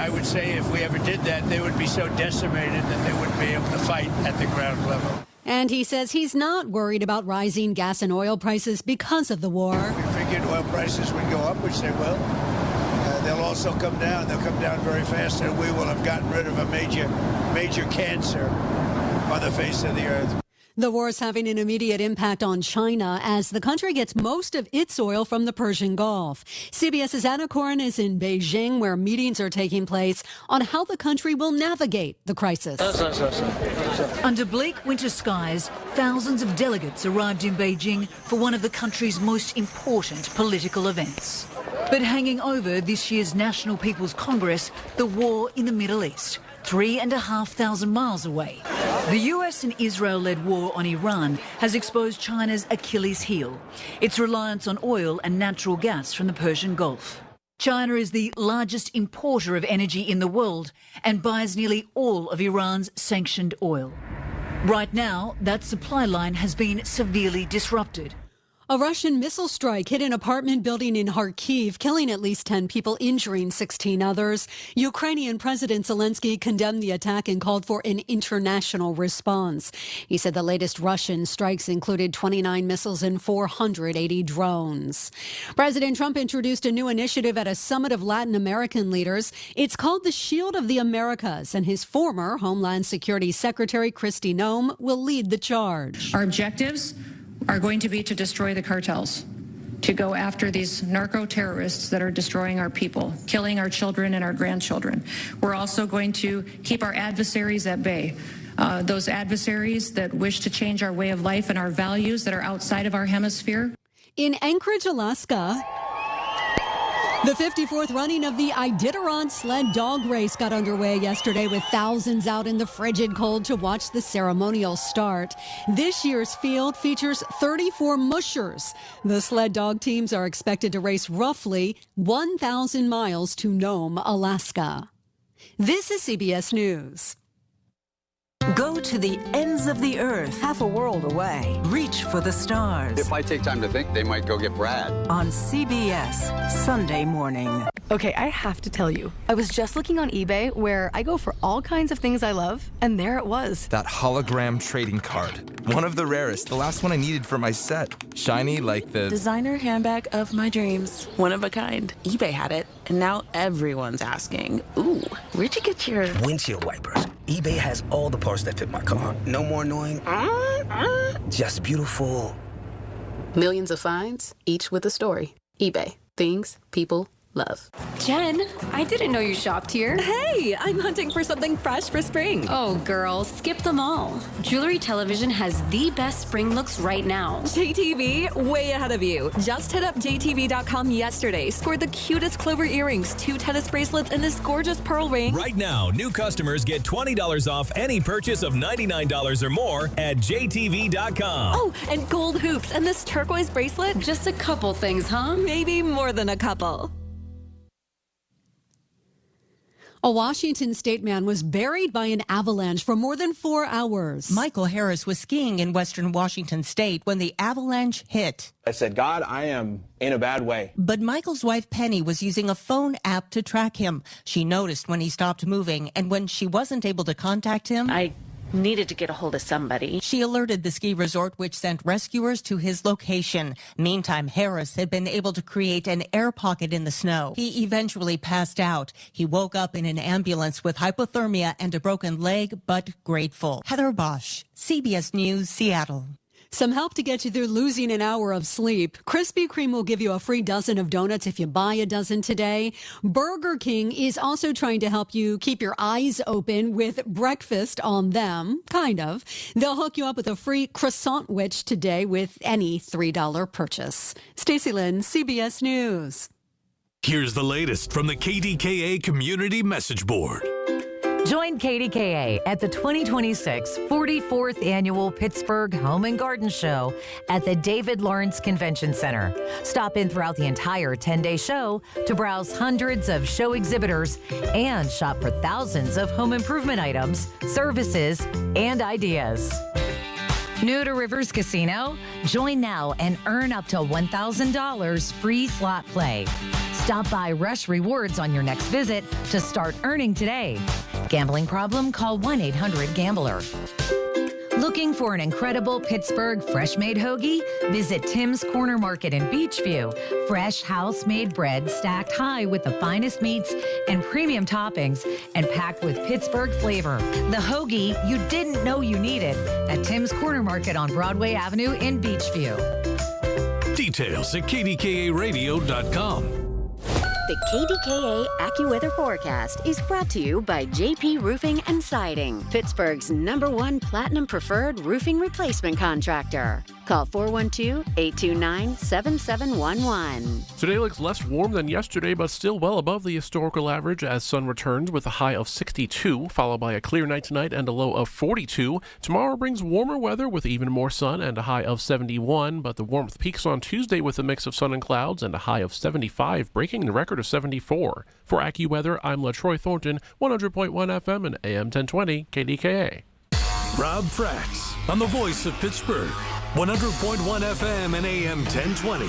I would say if we ever did that, they would be so decimated that they wouldn't be able to fight at the ground level. And he says he's not worried about rising gas and oil prices because of the war. We figured oil prices would go up, which they will. They'll also come down. They'll come down very fast, and we will have gotten rid of a major cancer on the face of the earth. The war is having an immediate impact on China as the country gets most of its oil from the Persian Gulf. CBS's Anna Corin is in Beijing, where meetings are taking place on how the country will navigate the crisis. Under bleak winter skies, thousands of delegates arrived in Beijing for one of the country's most important political events. But hanging over this year's National People's Congress, the war in the Middle East, 3,500 miles away. The US and Israel-led war on Iran has exposed China's Achilles heel, its reliance on oil and natural gas from the Persian Gulf. China is the largest importer of energy in the world and buys nearly all of Iran's sanctioned oil. Right now, that supply line has been severely disrupted. A Russian missile strike hit an apartment building in Kharkiv, killing at least 10 people, injuring 16 others. Ukrainian President Zelensky condemned the attack and called for an international response. He said the latest Russian strikes included 29 missiles and 480 drones. President Trump introduced a new initiative at a summit of Latin American leaders. It's called the Shield of the Americas, and his former Homeland Security Secretary, Kristi Noem, will lead the charge. Our objectives are going to be to destroy the cartels, to go after these narco-terrorists that are destroying our people, killing our children and our grandchildren. We're also going to keep our adversaries at bay, those adversaries that wish to change our way of life and our values that are outside of our hemisphere. In Anchorage, Alaska, the 54th running of the Iditarod sled dog race got underway yesterday with thousands out in the frigid cold to watch the ceremonial start. This year's field features 34 mushers. The sled dog teams are expected to race roughly 1,000 miles to Nome, Alaska. This is CBS News. Go to the ends of the earth, half a world away. Reach for the stars. If I take time to think, they might go get Brad. On CBS, Sunday morning. Okay, I have to tell you, I was just looking on eBay where I go for all kinds of things I love, and there it was. That hologram trading card. One of the rarest, the last one I needed for my set. Shiny like the designer handbag of my dreams. One of a kind. eBay had it, and now everyone's asking, ooh, where'd you get your windshield wipers? eBay has all the parts that fit my car. No more annoying, just beautiful. Millions of finds, each with a story. eBay. Things people love. Jen, I didn't know you shopped here. Hey, I'm hunting for something fresh for spring. Oh, girl, skip them all. Jewelry Television has the best spring looks right now. JTV, way ahead of you. Just hit up JTV.com yesterday, scored the cutest clover earrings, 2 tennis bracelets, and this gorgeous pearl ring. Right now, new customers get $20 off any purchase of $99 or more at JTV.com. Oh, and gold hoops and this turquoise bracelet. Just a couple things, huh? Maybe more than a couple. A Washington state man was buried by an avalanche for more than 4 hours. Michael Harris was skiing in western Washington state when the avalanche hit. I said, God, I am in a bad way. But Michael's wife, Penny, was using a phone app to track him. She noticed when he stopped moving, and when she wasn't able to contact him, I needed to get a hold of somebody. She alerted the ski resort, which sent rescuers to his location. Meantime, Harris had been able to create an air pocket in the snow. He eventually passed out. He woke up in an ambulance with hypothermia and a broken leg, but grateful. Heather Bosch, CBS News, Seattle. Some help to get you through losing an hour of sleep. Krispy Kreme will give you a free dozen of donuts if you buy a dozen today. Burger King is also trying to help you keep your eyes open with breakfast on them, kind of. They'll hook you up with a free croissant witch today with any $3 purchase. Stacey Lynn, CBS News. Here's the latest from the KDKA Community Message Board. Join KDKA at the 2026 44th Annual Pittsburgh Home and Garden Show at the David Lawrence Convention Center. Stop in throughout the entire 10-day show to browse hundreds of show exhibitors and shop for thousands of home improvement items, services, and ideas. New to Rivers Casino? Join now and earn up to $1,000 free slot play. Stop by Rush Rewards on your next visit to start earning today. Gambling problem? Call 1-800-GAMBLER. Looking for an incredible Pittsburgh fresh-made hoagie? Visit Tim's Corner Market in Beachview. Fresh house-made bread stacked high with the finest meats and premium toppings and packed with Pittsburgh flavor. The hoagie you didn't know you needed at Tim's Corner Market on Broadway Avenue in Beachview. Details at KDKARadio.com. The KDKA AccuWeather forecast is brought to you by JP Roofing and Siding, Pittsburgh's #1 Platinum Preferred roofing replacement contractor. Call 412-829-7711. Today looks less warm than yesterday, but still well above the historical average as sun returns with a high of 62, followed by a clear night tonight and a low of 42. Tomorrow brings warmer weather with even more sun and a high of 71, but the warmth peaks on Tuesday with a mix of sun and clouds and a high of 75, breaking the record of 74. For AccuWeather, I'm LaTroy Thornton, 100.1 FM and AM 1020 KDKA. Rob Fracks on the voice of Pittsburgh, 100.1 FM and AM 1020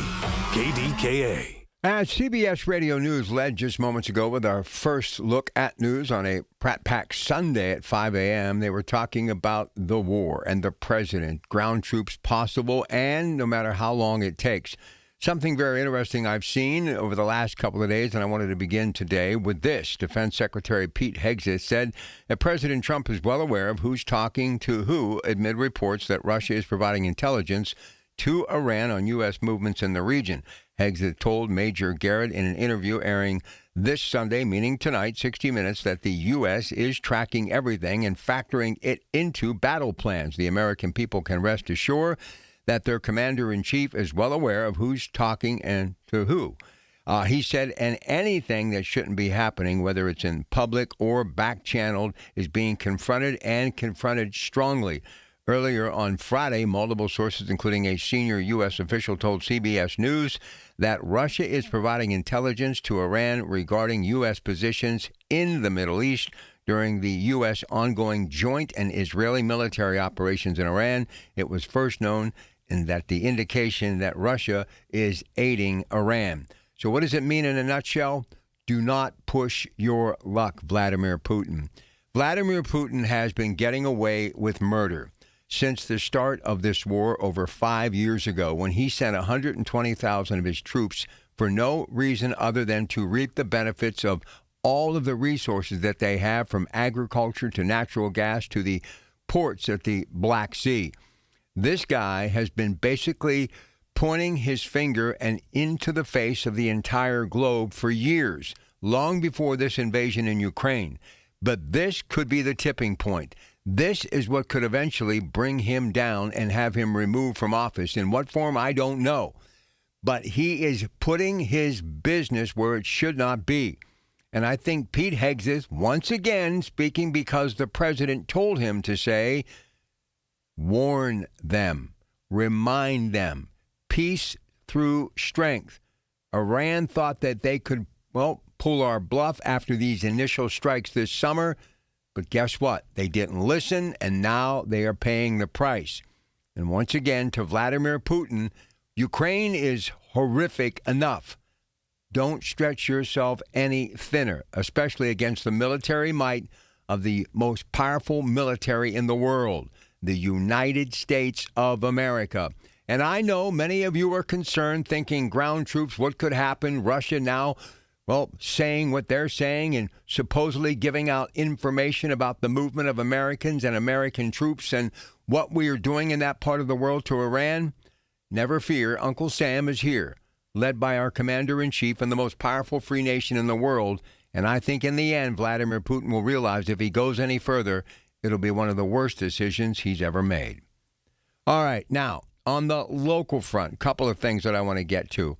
KDKA. As CBS Radio News led just moments ago with our first look at news on a Pratt Pack Sunday at 5 a.m., they were talking about the war and the president, ground troops possible, and no matter how long it takes. Something very interesting I've seen over the last couple of days, and I wanted to begin today with this. Defense Secretary Pete Hegseth said that President Trump is well aware of who's talking to who amid reports that Russia is providing intelligence to Iran on U.S. movements in the region. Hegseth told Major Garrett in an interview airing this Sunday, meaning tonight, 60 Minutes, that the U.S. is tracking everything and factoring it into battle plans. The American people can rest assured that their commander-in-chief is well aware of who's talking and to who. He said, and anything that shouldn't be happening, whether it's in public or back-channeled, is being confronted and confronted strongly. Earlier on Friday, multiple sources, including a senior U.S. official, told CBS News that Russia is providing intelligence to Iran regarding U.S. positions in the Middle East during the U.S. ongoing joint and Israeli military operations in Iran. It was first known in that the indication that Russia is aiding Iran. So what does it mean in a nutshell? Do not push your luck, Vladimir Putin. Vladimir Putin has been getting away with murder since the start of this war over 5 years ago, when he sent 120,000 of his troops for no reason other than to reap the benefits of all of the resources that they have, from agriculture to natural gas to the ports at the Black Sea. This guy has been basically pointing his finger and into the face of the entire globe for years, long before this invasion in Ukraine. But this could be the tipping point. This is what could eventually bring him down and have him removed from office. In what form, I don't know. But he is putting his business where it should not be. And I think Pete Hegseth, once again, speaking because the president told him to say, warn them, remind them, peace through strength. Iran thought that they could, pull our bluff after these initial strikes this summer. But guess what? They didn't listen, and now they are paying the price. And once again, to Vladimir Putin, Ukraine is horrific enough. Don't stretch yourself any thinner, especially against the military might of the most powerful military in the world, the United States of America. And I know many of you are concerned, thinking ground troops, what could happen? Russia now, saying what they're saying and supposedly giving out information about the movement of Americans and American troops and what we are doing in that part of the world to Iran. Never fear, Uncle Sam is here, led by our commander-in-chief and the most powerful free nation in the world. And I think in the end, Vladimir Putin will realize if he goes any further, it'll be one of the worst decisions he's ever made. All right, now, on the local front, a couple of things that I want to get to.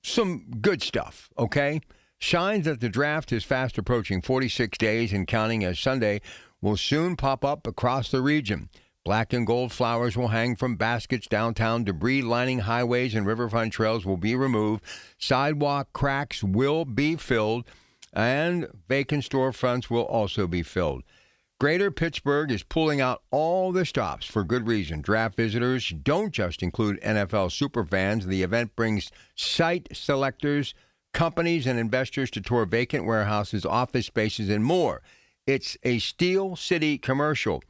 Some good stuff, okay? Signs that the draft is fast approaching, 46 days and counting, as Sunday will soon pop up across the region. Black and gold flowers will hang from baskets downtown. Debris lining highways and riverfront trails will be removed. Sidewalk cracks will be filled, and vacant storefronts will also be filled. Greater Pittsburgh is pulling out all the stops for good reason. Draft visitors don't just include NFL superfans. The event brings site selectors, companies, and investors to tour vacant warehouses, office spaces, and more. It's a Steel City commercial,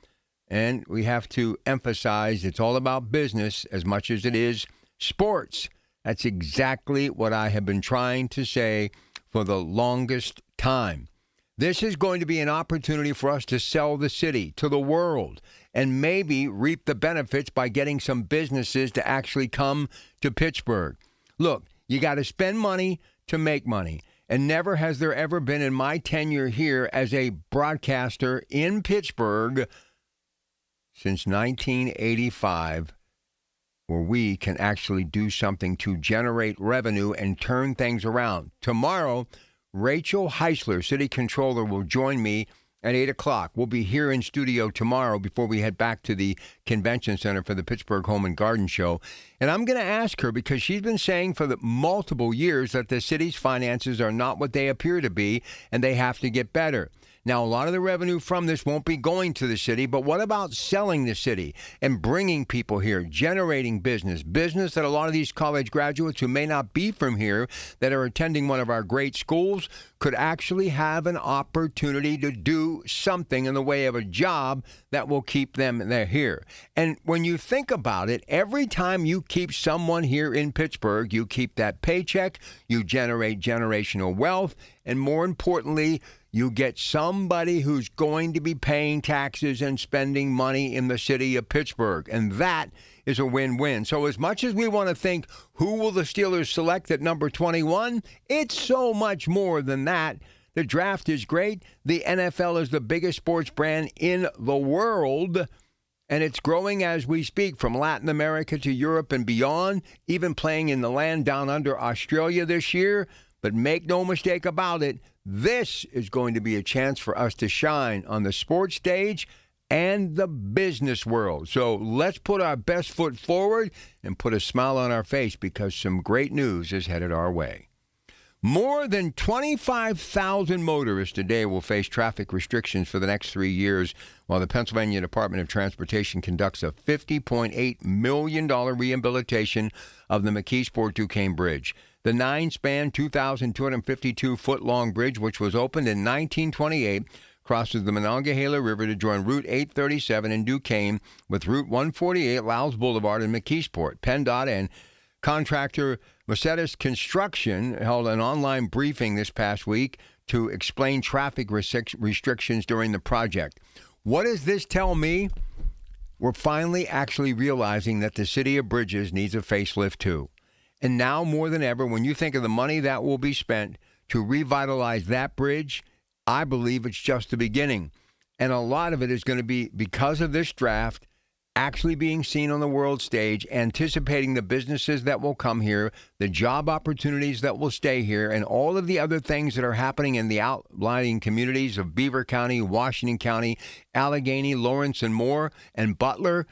and we have to emphasize it's all about business as much as it is sports. That's exactly what I have been trying to say for the longest time. This is going to be an opportunity for us to sell the city to the world and maybe reap the benefits by getting some businesses to actually come to Pittsburgh. Look, you got to spend money to make money. And never has there ever been in my tenure here as a broadcaster in Pittsburgh since 1985 where we can actually do something to generate revenue and turn things around. Tomorrow, Rachel Heisler, City Controller, will join me at 8 o'clock. We'll be here in studio tomorrow before we head back to the convention center for the Pittsburgh Home and Garden Show. And I'm going to ask her, because she's been saying for the multiple years that the city's finances are not what they appear to be, and they have to get better. Now, a lot of the revenue from this won't be going to the city, but what about selling the city and bringing people here, generating business that a lot of these college graduates who may not be from here that are attending one of our great schools could actually have an opportunity to do something in the way of a job that will keep them here. And when you think about it, every time you keep someone here in Pittsburgh, you keep that paycheck, you generate generational wealth, and more importantly, you get somebody who's going to be paying taxes and spending money in the city of Pittsburgh. And that is a win-win. So as much as we want to think, who will the Steelers select at number 21? It's so much more than that. The draft is great. The NFL is the biggest sports brand in the world. And it's growing as we speak, from Latin America to Europe and beyond, even playing in the land down under Australia this year. But make no mistake about it, this is going to be a chance for us to shine on the sports stage and the business world. So let's put our best foot forward and put a smile on our face, because some great news is headed our way. More than 25,000 motorists today will face traffic restrictions for the next 3 years, while the Pennsylvania Department of Transportation conducts a $50.8 million rehabilitation of the McKeesport-Duquesne Bridge. The 9-span, 2,252-foot-long bridge, which was opened in 1928, crosses the Monongahela River to join Route 837 in Duquesne with Route 148, Lowes Boulevard in McKeesport. PennDOT and contractor Mercedes Construction held an online briefing this past week to explain traffic restrictions during the project. What does this tell me? We're finally actually realizing that the city of Bridges needs a facelift too. And now more than ever, when you think of the money that will be spent to revitalize that bridge, I believe it's just the beginning. And a lot of it is going to be because of this draft actually being seen on the world stage, anticipating the businesses that will come here, the job opportunities that will stay here, and all of the other things that are happening in the outlying communities of Beaver County, Washington County, Allegheny, Lawrence, and more, and Butler.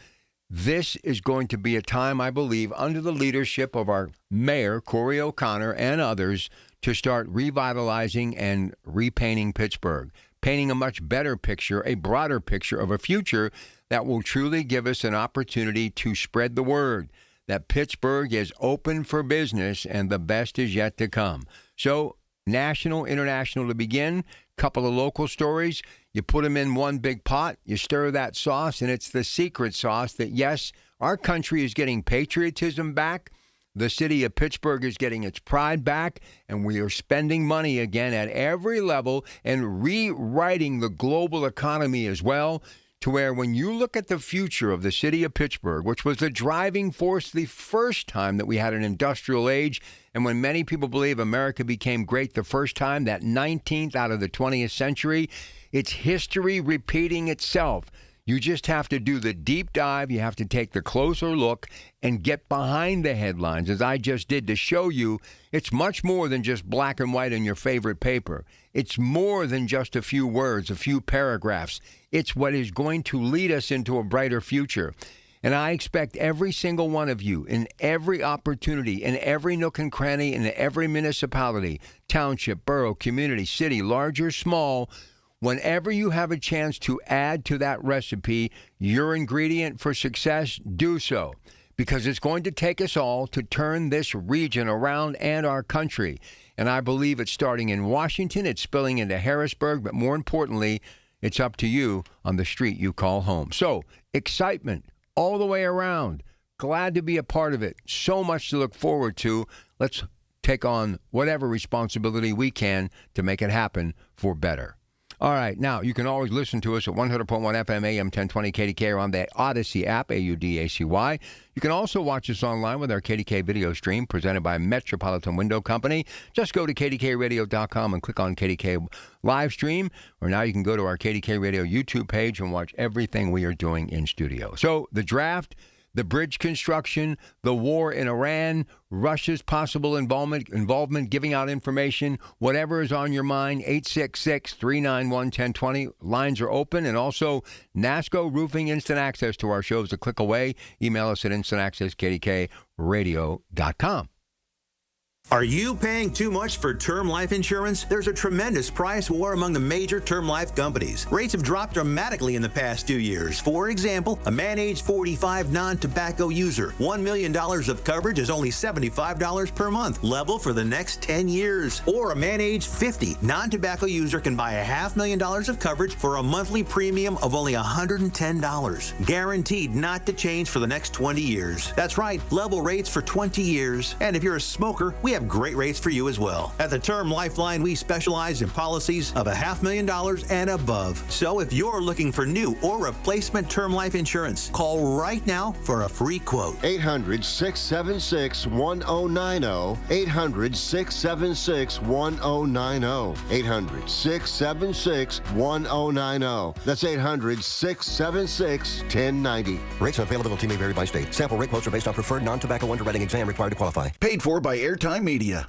This is going to be a time, I believe, under the leadership of our mayor, Corey O'Connor, and others, to start revitalizing and repainting Pittsburgh, painting a much better picture, a broader picture of a future that will truly give us an opportunity to spread the word that Pittsburgh is open for business and the best is yet to come. So, national, international to begin, couple of local stories. You put them in one big pot, you stir that sauce, and it's the secret sauce that, yes, our country is getting patriotism back. The city of Pittsburgh is getting its pride back, and we are spending money again at every level and rewriting the global economy as well, to where when you look at the future of the city of Pittsburgh, which was the driving force the first time that we had an industrial age, and when many people believe America became great the first time, that 19th out of the 20th century, it's history repeating itself. You just have to do the deep dive. You have to take the closer look and get behind the headlines, as I just did, to show you it's much more than just black and white in your favorite paper. It's more than just a few words, a few paragraphs. It's what is going to lead us into a brighter future. And I expect every single one of you, in every opportunity, in every nook and cranny, in every municipality, township, borough, community, city, large or small, whenever you have a chance to add to that recipe your ingredient for success, do so. Because it's going to take us all to turn this region around and our country. And I believe it's starting in Washington, it's spilling into Harrisburg, but more importantly, it's up to you on the street you call home. So, excitement all the way around. Glad to be a part of it. So much to look forward to. Let's take on whatever responsibility we can to make it happen for better. All right, now you can always listen to us at 100.1 FM AM 1020 KDK or on the Odyssey app, AUDACY. You can also watch us online with our KDK video stream presented by Metropolitan Window Company. Just go to KDKRadio.com and click on KDK Livestream, or now you can go to our KDK Radio YouTube page and watch everything we are doing in studio. So the draft, the bridge construction, the war in Iran, Russia's possible involvement, giving out information, whatever is on your mind, 866-391-1020. Lines are open. And also, NASCO Roofing Instant Access to our shows a click away. Email us at instantAccessKDKRadio.com. Are you paying too much for term life insurance? There's a tremendous price war among the major term life companies. Rates have dropped dramatically in the past 2 years. For example, a man age 45 non-tobacco user, $1 million of coverage is only $75 per month, level for the next 10 years. Or a man age 50 non-tobacco user can buy $500,000 of coverage for a monthly premium of only $110, guaranteed not to change for the next 20 years. That's right, level rates for 20 years. And if you're a smoker, we have great rates for you as well. At the Term Lifeline, we specialize in policies of $500,000 and above. So if you're looking for new or replacement term life insurance, call right now for a free quote. 800-676-1090. 800-676-1090. 800-676-1090. That's 800-676-1090. Rates and availability may vary by state. Sample rate quotes are based on preferred non-tobacco underwriting exam required to qualify. Paid for by Airtime Media.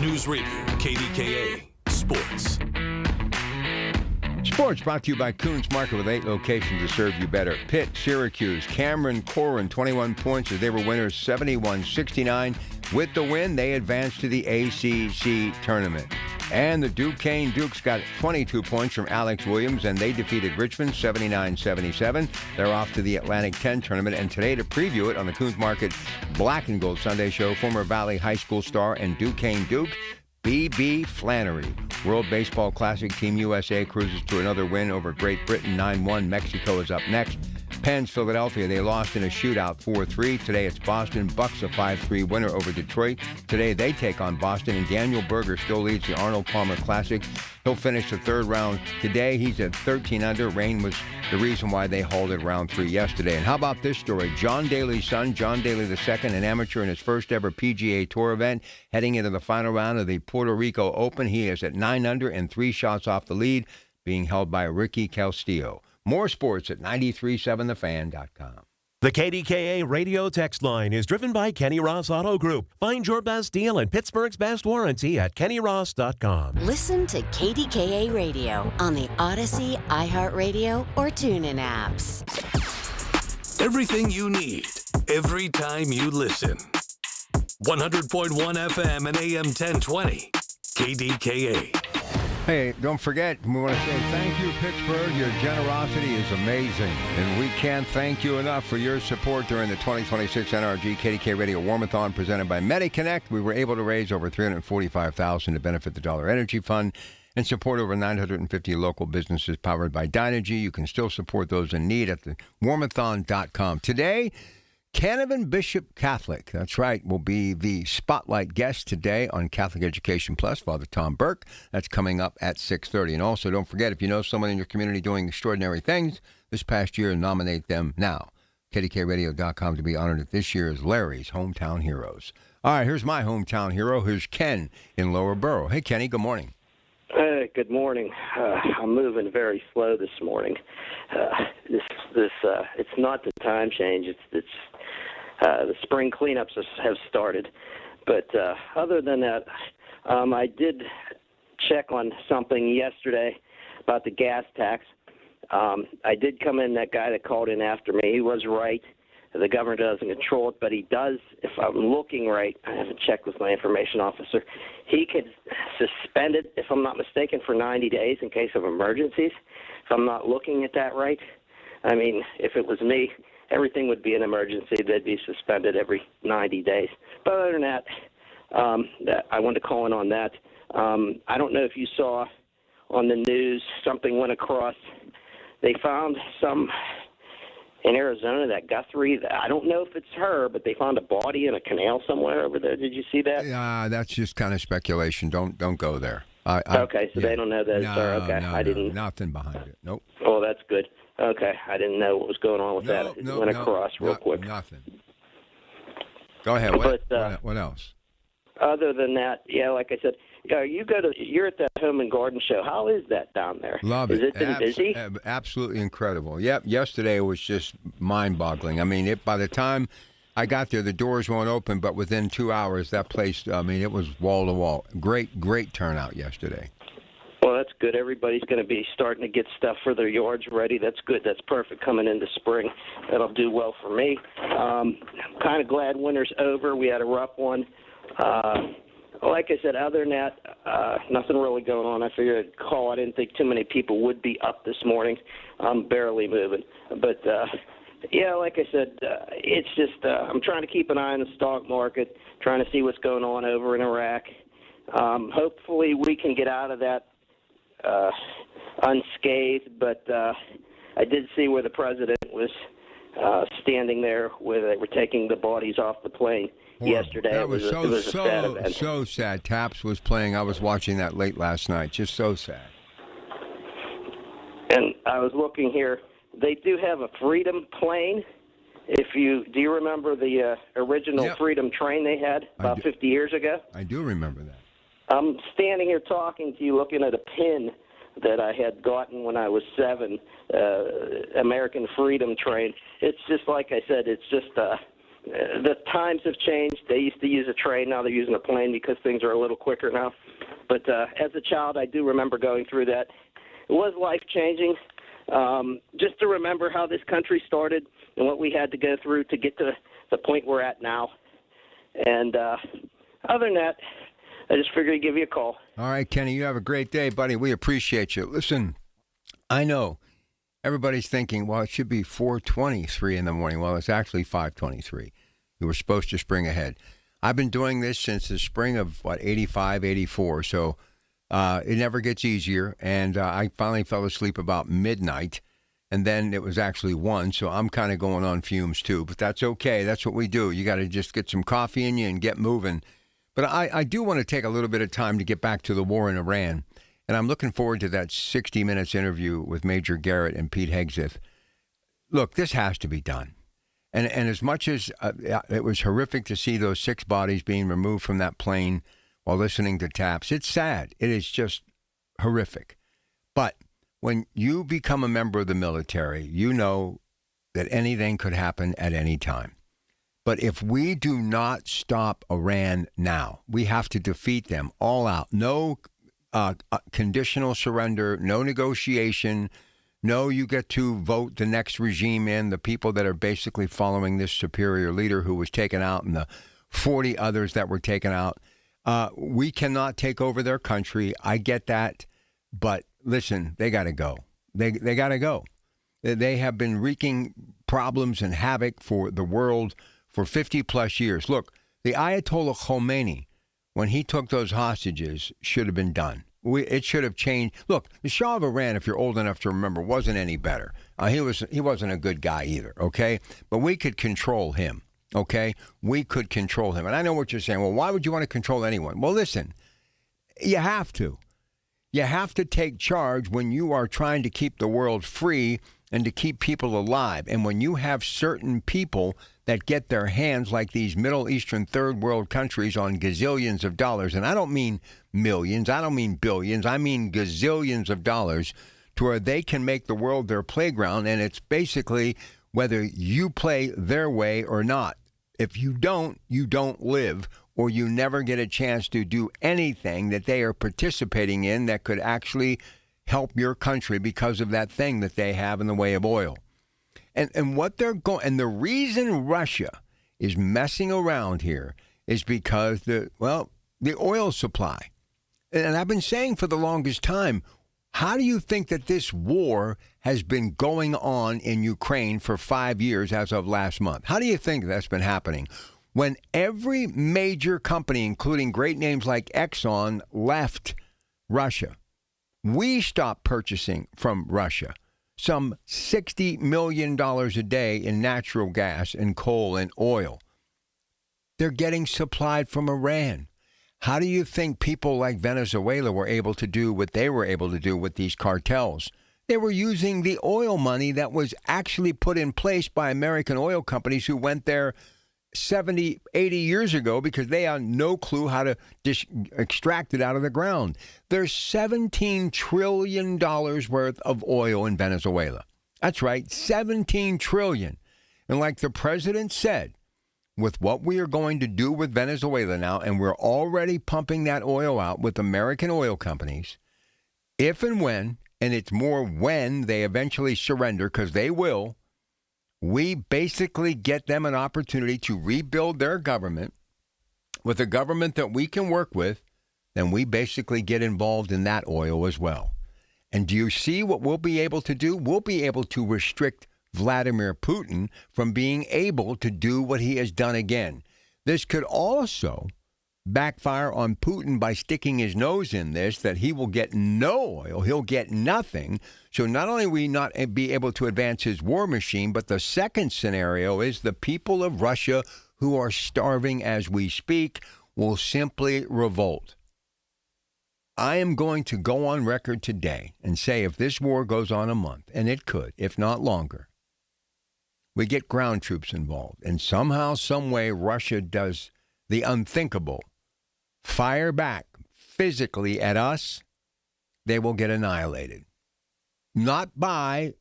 News Radio, KDKA, Sports. Sports brought to you by Coons Market with 8 locations to serve you better. Pitt, Syracuse, Cameron, Corrin, 21 points as they were winners, 71-69. With the win, they advanced to the ACC tournament. And the Duquesne Dukes got 22 points from Alex Williams, and they defeated Richmond 79-77. They're off to the Atlantic 10 tournament. And today, to preview it on the Coons Market Black and Gold Sunday Show, former Valley High School star and Duquesne Duke, B.B. Flannery. World Baseball Classic Team USA cruises to another win over Great Britain 9-1. Mexico is up next. Pens, Philadelphia, they lost in a shootout 4-3. Today it's Boston. Bucks a 5-3 winner over Detroit. Today they take on Boston, and Daniel Berger still leads the Arnold Palmer Classic. He'll finish the third round today. He's at 13 under. Rain was the reason why they halted round 3 yesterday. And how about this story? John Daly's son, John Daly II, an amateur in his first ever PGA Tour event, heading into the final round of the Puerto Rico Open. He is at 9 under and 3 shots off the lead, being held by Ricky Castillo. More sports at 937thefan.com. The KDKA radio text line is driven by Kenny Ross Auto Group. Find your best deal and Pittsburgh's best warranty at kennyross.com. Listen to KDKA Radio on the Odyssey, iHeartRadio, or TuneIn apps. Everything you need, every time you listen. 100.1 FM and AM 1020. KDKA. Hey, don't forget, we want to say thank you, Pittsburgh. Your generosity is amazing, and we can't thank you enough for your support during the 2026 NRG KDK Radio Warmathon presented by MediConnect. We were able to raise over $345,000 to benefit the Dollar Energy Fund and support over 950 local businesses powered by Dynegy. You can still support those in need at the warmathon.com. Today, Canavan Bishop Catholic, that's right, will be the spotlight guest today on Catholic Education Plus, Father Tom Burke. That's coming up at 6:30. And also, don't forget, if you know someone in your community doing extraordinary things this past year, nominate them now. KDKRadio.com to be honored at this year's Larry's Hometown Heroes. All right, here's my hometown hero. Here's Ken in Lower Borough. Hey, Kenny, good morning. Hey, good morning. I'm moving very slow this morning. It's not the time change. It's the spring cleanups have started. But other than that, I did check on something yesterday about the gas tax. I did come in, that guy that called in after me, he was right The governor doesn't control it, but he does, if I'm looking right, I haven't checked with my information officer, he could suspend it, if I'm not mistaken, for 90 days in case of emergencies. If I'm not looking at that right, I mean, if it was me, everything would be an emergency. They'd be suspended every 90 days. But other than that, I wanted to call in on that. I don't know if you saw on the news, something went across. They found some in Arizona, that Guthrie. I don't know if it's her, but they found a body in a canal somewhere over there. Did you see that? Yeah, that's just kind of speculation. Don't go there. Okay, so they don't know that it's her. Okay, I didn't. Nothing behind it. Nope. Oh, that's good. Okay, I didn't know what was going on with that. It went across real quick. Nothing. Go ahead. What else? Other than that, yeah, like I said, you're at that Home and Garden Show. How is that down there? Love it. Has it been busy? Absolutely incredible. Yep. Yesterday was just mind-boggling. I mean, by the time I got there, the doors weren't open, but within 2 hours, that place, I mean, it was wall to wall. Great turnout yesterday. Well, that's good. Everybody's going to be starting to get stuff for their yards ready. That's good. That's perfect coming into spring. That'll do well for me. I'm kind of glad winter's over. We had a rough one. Like I said, other than that, nothing really going on. I figured I'd call. I didn't think too many people would be up this morning. I'm barely moving. But, yeah, like I said, it's just I'm trying to keep an eye on the stock market, trying to see what's going on over in Iraq. Hopefully we can get out of that unscathed, but I did see where the president was standing there where they were taking the bodies off the plane. Yesterday. That was it was a sad event. So sad. Taps was playing. I was watching that late last night. Just so sad. And I was looking here. They do have a Freedom plane. Do you remember the original Freedom train they had about 50 years ago? I do remember that. I'm standing here talking to you, looking at a pin that I had gotten when I was 7, American Freedom train. It's just like I said. It's just. The times have changed. They used to use a train. Now they're using a plane because things are a little quicker now. But as a child, I do remember going through that. It was life-changing. Just to remember how this country started and what we had to go through to get to the point we're at now. And other than that, I just figured I'd give you a call. All right, Kenny, you have a great day, buddy. We appreciate you. Listen, I know. Everybody's thinking, well, it should be 4:23 in the morning. Well, it's actually 5:23. You were supposed to spring ahead. I've been doing this since the spring of, 85, 84. So it never gets easier. And I finally fell asleep about midnight. And then it was actually 1. So I'm kind of going on fumes, too. But that's okay. That's what we do. You got to just get some coffee in you and get moving. But I do want to take a little bit of time to get back to the war in Iran. And I'm looking forward to that 60 Minutes interview with Major Garrett and Pete Hegseth. Look, this has to be done. And as much as it was horrific to see those 6 bodies being removed from that plane while listening to taps, it's sad. It is just horrific. But when you become a member of the military, you know that anything could happen at any time. But if we do not stop Iran now, we have to defeat them all out. No conditional surrender, no negotiation, no you get to vote the next regime in, the people that are basically following this superior leader who was taken out and the 40 others that were taken out. We cannot take over their country. I get that. But listen, they got to go. They got to go. They have been wreaking problems and havoc for the world for 50 plus years. Look, the Ayatollah Khomeini, when he took those hostages, should have been done. It should have changed. Look, the Shah of Iran, if you're old enough to remember, wasn't any better. He wasn't a good guy either, okay? But we could control him, okay? We could control him. And I know what you're saying. Well, why would you want to control anyone? Well, listen, you have to. You have to take charge when you are trying to keep the world free and to keep people alive. And when you have certain people that get their hands, like these Middle Eastern third world countries, on gazillions of dollars, and I don't mean millions, I don't mean billions, I mean gazillions of dollars, to where they can make the world their playground, and it's basically whether you play their way or not. If you don't live, or you never get a chance to do anything that they are participating in that could actually help your country because of that thing that they have in the way of oil. And what they're going, and the reason Russia is messing around here is because the oil supply. And I've been saying for the longest time, how do you think that this war has been going on in Ukraine for 5 years as of last month? How do you think that's been happening? When every major company, including great names like Exxon, left Russia, we stopped purchasing from Russia some $60 million a day in natural gas and coal and oil. They're getting supplied from Iran. How do you think people like Venezuela were able to do what they were able to do with these cartels? They were using the oil money that was actually put in place by American oil companies who went there 70, 80 years ago because they had no clue how to extract it out of the ground. There's $17 trillion worth of oil in Venezuela. That's right, $17 trillion. And like the president said, with what we are going to do with Venezuela now, and we're already pumping that oil out with American oil companies, if and when, and it's more when they eventually surrender, because they will, we basically get them an opportunity to rebuild their government with a government that we can work with, then we basically get involved in that oil as well. And do you see what we'll be able to do? We'll be able to restrict Vladimir Putin from being able to do what he has done again. This could also backfire on Putin by sticking his nose in this, that he will get no oil, he'll get nothing. So not only will we not be able to advance his war machine, but the second scenario is the people of Russia who are starving as we speak will simply revolt. I am going to go on record today and say if this war goes on a month, and it could, if not longer, we get ground troops involved, and somehow, some way, Russia does the unthinkable, fire back physically at us, they will get annihilated. Not by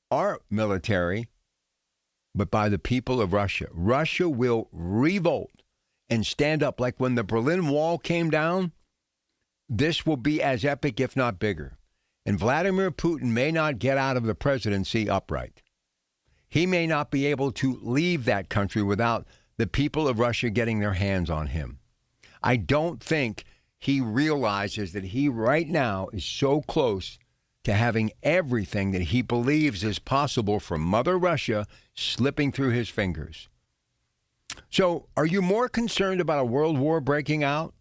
our military, but by the people of Russia. Russia will revolt and stand up like when the Berlin Wall came down. This will be as epic, if not bigger. And Vladimir Putin may not get out of the presidency upright. He may not be able to leave that country without the people of Russia getting their hands on him. I don't think he realizes that he right now is so close to having everything that he believes is possible from Mother Russia slipping through his fingers. So are you more concerned about a world war breaking out?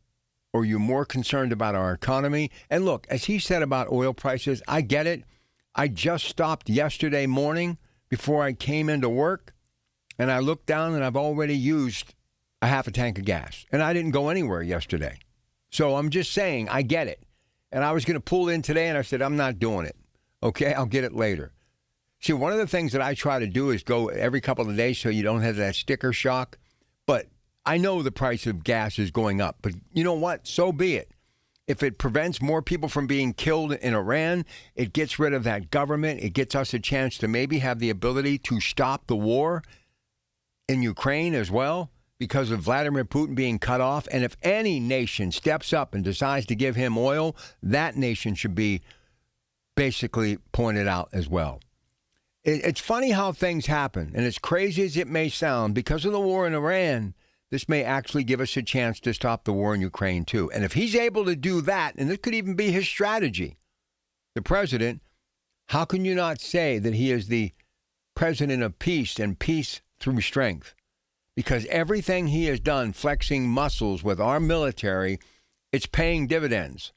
Or are you more concerned about our economy? And look, as he said about oil prices, I get it. I just stopped yesterday morning before I came into work, and I looked down and I've already used a half a tank of gas. And I didn't go anywhere yesterday. So I'm just saying, I get it. And I was going to pull in today, and I said, I'm not doing it. Okay, I'll get it later. See, one of the things that I try to do is go every couple of days so you don't have that sticker shock. But I know the price of gas is going up. But you know what? So be it. If it prevents more people from being killed in Iran, it gets rid of that government. It gets us a chance to maybe have the ability to stop the war in Ukraine as well because of Vladimir Putin being cut off. And if any nation steps up and decides to give him oil, that nation should be basically pointed out as well. It's funny how things happen. And as crazy as it may sound, because of the war in Iran, this may actually give us a chance to stop the war in Ukraine, too. And if he's able to do that, and this could even be his strategy, the president, how can you not say that he is the president of peace and peace through strength? Because everything he has done flexing muscles with our military, it's paying dividends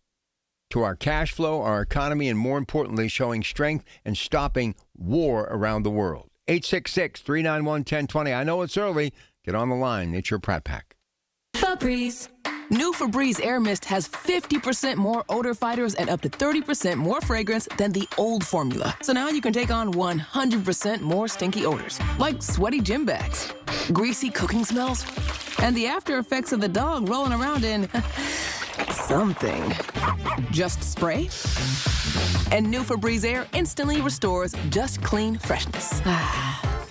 to our cash flow, our economy, and more importantly, showing strength and stopping war around the world. 866-391-1020. I know it's early. Get on the line. It's your Pratt Pack. Febreze. New Febreze Air Mist has 50% more odor fighters and up to 30% more fragrance than the old formula. So now you can take on 100% more stinky odors, like sweaty gym bags, greasy cooking smells, and the after effects of the dog rolling around in something. Just spray, and new Febreze Air instantly restores just clean freshness.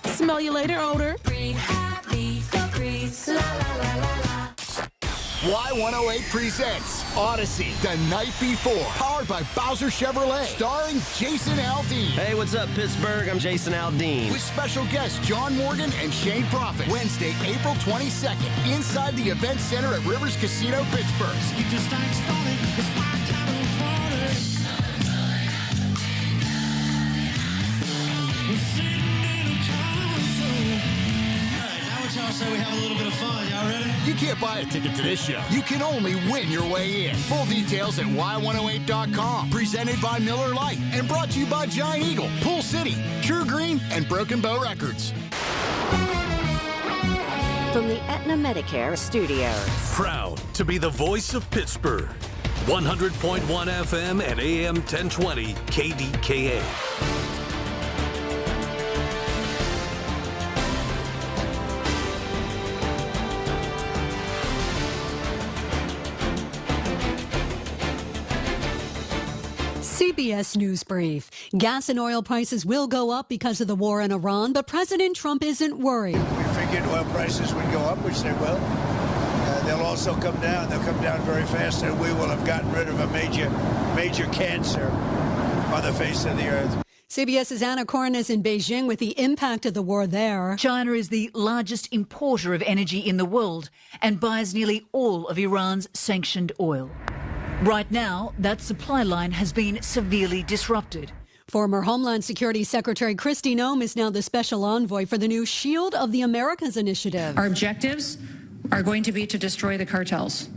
Smell you later, odor. Breathe happy, Febreze. La, la, la, la, la. Y108 presents Odyssey, The Night Before, powered by Bowser Chevrolet, starring Jason Aldean. Hey, what's up, Pittsburgh? I'm Jason Aldean. With special guests John Morgan and Shane Prophet. Wednesday, April 22nd, inside the Event Center at Rivers Casino, Pittsburgh. So we have a little bit of fun. Y'all ready? You can't buy a ticket to this show. You can only win your way in. Full details at y108.com. Presented by Miller Lite and brought to you by Giant Eagle, Pool City, True Green, and Broken Bow Records. From the Aetna Medicare Studios. Proud to be the voice of Pittsburgh. 100.1 FM and AM 1020 KDKA. CBS News Brief. Gas and oil prices will go up because of the war in Iran, but President Trump isn't worried. We figured oil prices would go up, which they will. They'll also come down. They'll come down very fast, and we will have gotten rid of a major cancer on the face of the earth. CBS's Anna Corrin is in Beijing with the impact of the war there. China is the largest importer of energy in the world and buys nearly all of Iran's sanctioned oil. Right now, that supply line has been severely disrupted. Former Homeland Security Secretary Kristi Noem is now the special envoy for the new Shield of the Americas initiative. Our objectives are going to be to destroy the cartels,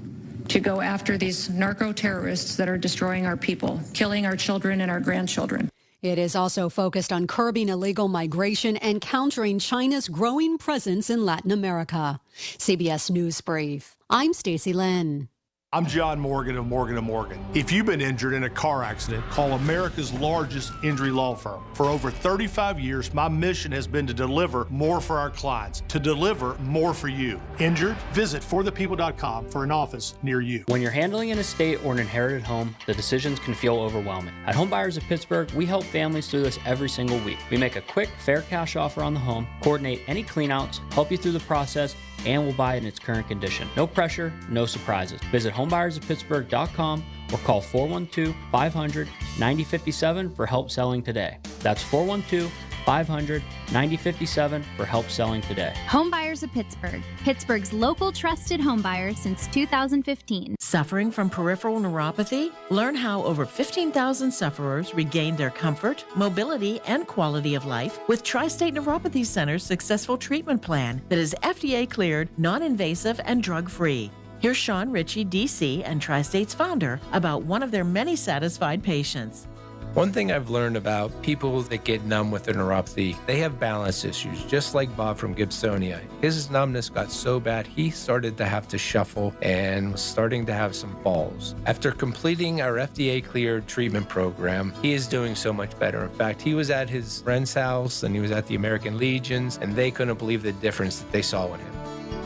to go after these narco-terrorists that are destroying our people, killing our children and our grandchildren. It is also focused on curbing illegal migration and countering China's growing presence in Latin America. CBS News Brief. I'm Stacey Lynn. I'm John Morgan of Morgan & Morgan. If you've been injured in a car accident, call America's largest injury law firm. For over 35 years, my mission has been to deliver more for our clients, to deliver more for you. Injured? Visit forthepeople.com for an office near you. When you're handling an estate or an inherited home, the decisions can feel overwhelming. At Homebuyers of Pittsburgh, we help families through this every single week. We make a quick, fair cash offer on the home, coordinate any cleanouts, help you through the process, and we'll buy it in its current condition. No pressure, no surprises. Visit homebuyersoftpittsburgh.com or call 412-500-9057 for help selling today. That's 412-500-9057 for help selling today. Homebuyers of Pittsburgh, Pittsburgh's local trusted homebuyers since 2015. Suffering from peripheral neuropathy? Learn how over 15,000 sufferers regained their comfort, mobility, and quality of life with Tri-State Neuropathy Center's successful treatment plan that is FDA cleared, non-invasive, and drug-free. Here's Sean Ritchie, DC, and Tri-State's founder about one of their many satisfied patients. One thing I've learned about people that get numb with their neuropathy, they have balance issues, just like Bob from Gibsonia. His numbness got so bad, he started to have to shuffle and was starting to have some falls. After completing our FDA-cleared treatment program, he is doing so much better. In fact, he was at his friend's house and he was at the American Legions, and they couldn't believe the difference that they saw in him.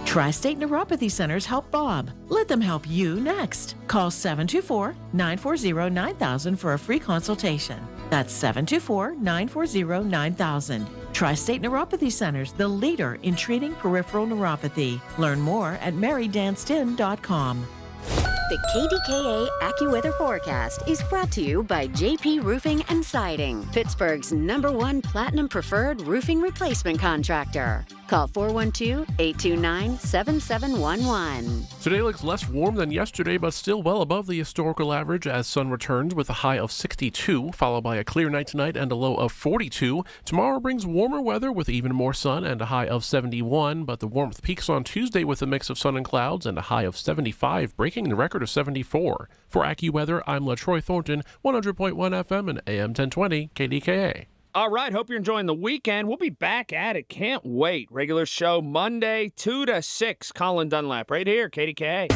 Tri-State Neuropathy Centers help Bob. Let them help you next. Call 724-940-9000 for a free consultation. That's 724-940-9000. Tri-State Neuropathy Centers, the leader in treating peripheral neuropathy. Learn more at marydanstin.com. The KDKA AccuWeather forecast is brought to you by JP Roofing and Siding, Pittsburgh's #1 Platinum Preferred Roofing Replacement Contractor. Call 412-829-7711. Today looks less warm than yesterday, but still well above the historical average as sun returns with a high of 62, followed by a clear night tonight and a low of 42. Tomorrow brings warmer weather with even more sun and a high of 71, but the warmth peaks on Tuesday with a mix of sun and clouds and a high of 75, breaking the record of 74. For AccuWeather, I'm LaTroy Thornton, 100.1 FM and AM 1020 KDKA. All right, hope you're enjoying the weekend. We'll be back at it. Can't wait. Regular show Monday, 2 to 6. Colin Dunlap right here, KDKA.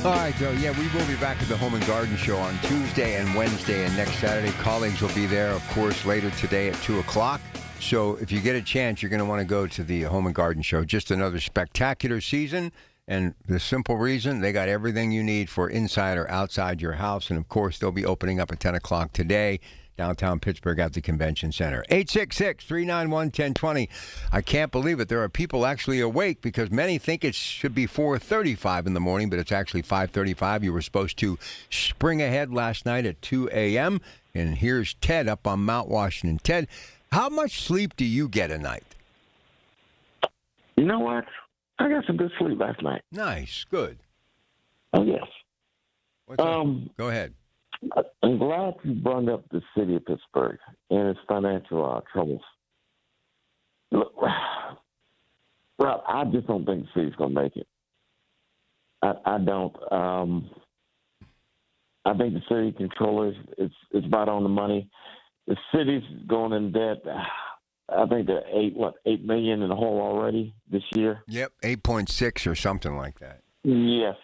All right, Joe. Yeah, we will be back at the Home and Garden Show on Tuesday and Wednesday, and next Saturday. Colleagues will be there, of course, later today at 2 o'clock. So if you get a chance, you're going to want to go to the Home and Garden Show. Just another spectacular season. And the simple reason, they got everything you need for inside or outside your house. And, of course, they'll be opening up at 10 o'clock today. downtown Pittsburgh at the Convention Center. 866-391-1020. I can't believe it. There are people actually awake because many think it should be 4:35 in the morning, but it's actually 5:35. You were supposed to spring ahead last night at 2 a.m., and here's Ted up on Mount Washington. Ted, how much sleep do you get a night? You know what? I got some good sleep last night. Nice. Good. Oh, yes. What's up? Go ahead. I'm glad you brought up the city of Pittsburgh and its financial troubles. Look, Rob, I just don't think the city's going to make it. I don't. I think the city controllers, it's right on the money. The city's going in debt. I think they're $8 million in the hole already this year. Yep, 8.6 or something like that. Yes.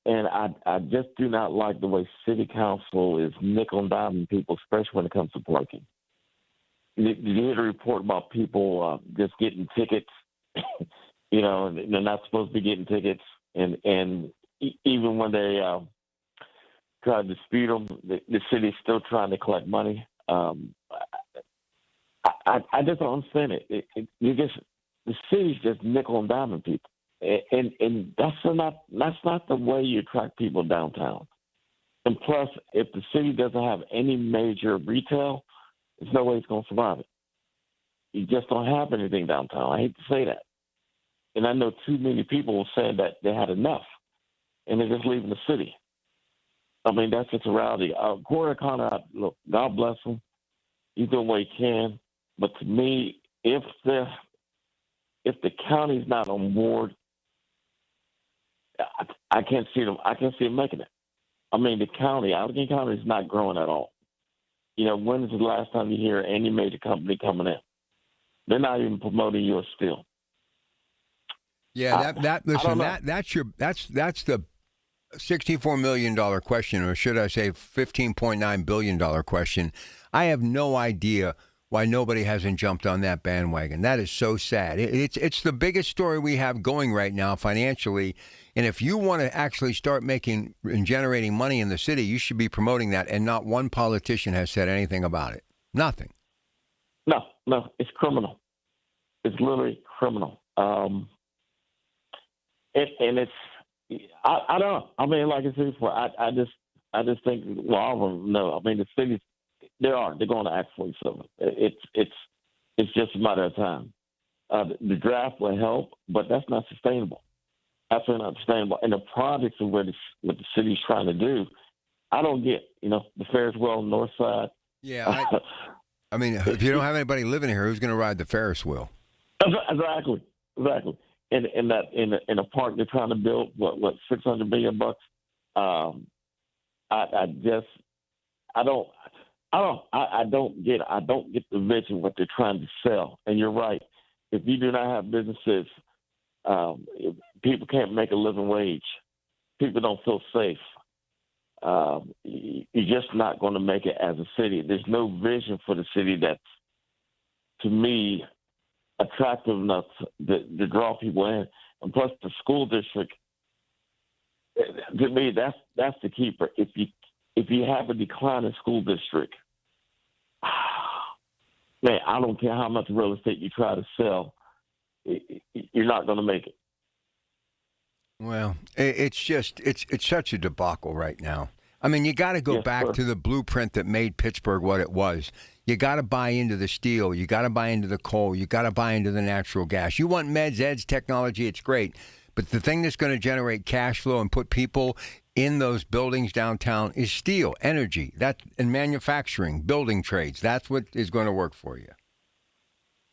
And I just do not like the way city council is nickel and diming people, especially when it comes to parking. Did you hear the report about people just getting tickets? You know, and they're not supposed to be getting tickets. And even when they try to dispute them, the city's still trying to collect money. I just don't understand it. The city's just nickel and diming people, and that's not the way you attract people downtown. And plus, if the city doesn't have any major retail, there's no way it's going to survive it. You just don't have anything downtown. I hate to say that, and I know too many people saying that they had enough, and they're just leaving the city. I mean, that's just a reality. Corey O'Connor, look, God bless him. He's doing what he can. But to me, if the county's not on board, I can't see them. I can't see them making it. I mean, the county, Allegheny County, is not growing at all. You know, when is the last time you hear any major company coming in? They're not even promoting U.S. Steel. Yeah, that's the $64 million question, or should I say $15.9 billion question. I have no idea why nobody hasn't jumped on that bandwagon. That is so sad. It's the biggest story we have going right now financially. And if you want to actually start making and generating money in the city, you should be promoting that. And not one politician has said anything about it. Nothing. No, it's criminal. It's literally criminal. And it's, I don't know. I mean, like I said before, I just think, well, I don't know. I mean, the cities, they're going to actually something. It's just a matter of time. The draft will help, but that's not sustainable. Absolutely not sustainable. And the projects of what the city's trying to do, I don't get. You know, the Ferris wheel, North Side. Yeah, I mean, if you don't have anybody living here, who's going to ride the Ferris wheel? Exactly. In a park they're trying to build, what $600 million bucks. I don't get the vision what they're trying to sell. And you're right. If you do not have businesses, if people can't make a living wage. People don't feel safe. You're just not going to make it as a city. There's no vision for the city that's, to me, attractive enough to draw people in. And plus, the school district, to me, that's the keeper. If you have a decline in school district, man, I don't care how much real estate you try to sell, you're not going to make it. Well, it's such a debacle right now. I mean, you got to go back to the blueprint that made Pittsburgh what it was. You got to buy into the steel. You got to buy into the coal. You got to buy into the natural gas. You want meds, eds, technology, it's great. But the thing that's going to generate cash flow and put people in those buildings downtown is steel, energy, and manufacturing, building trades. That's what is going to work for you.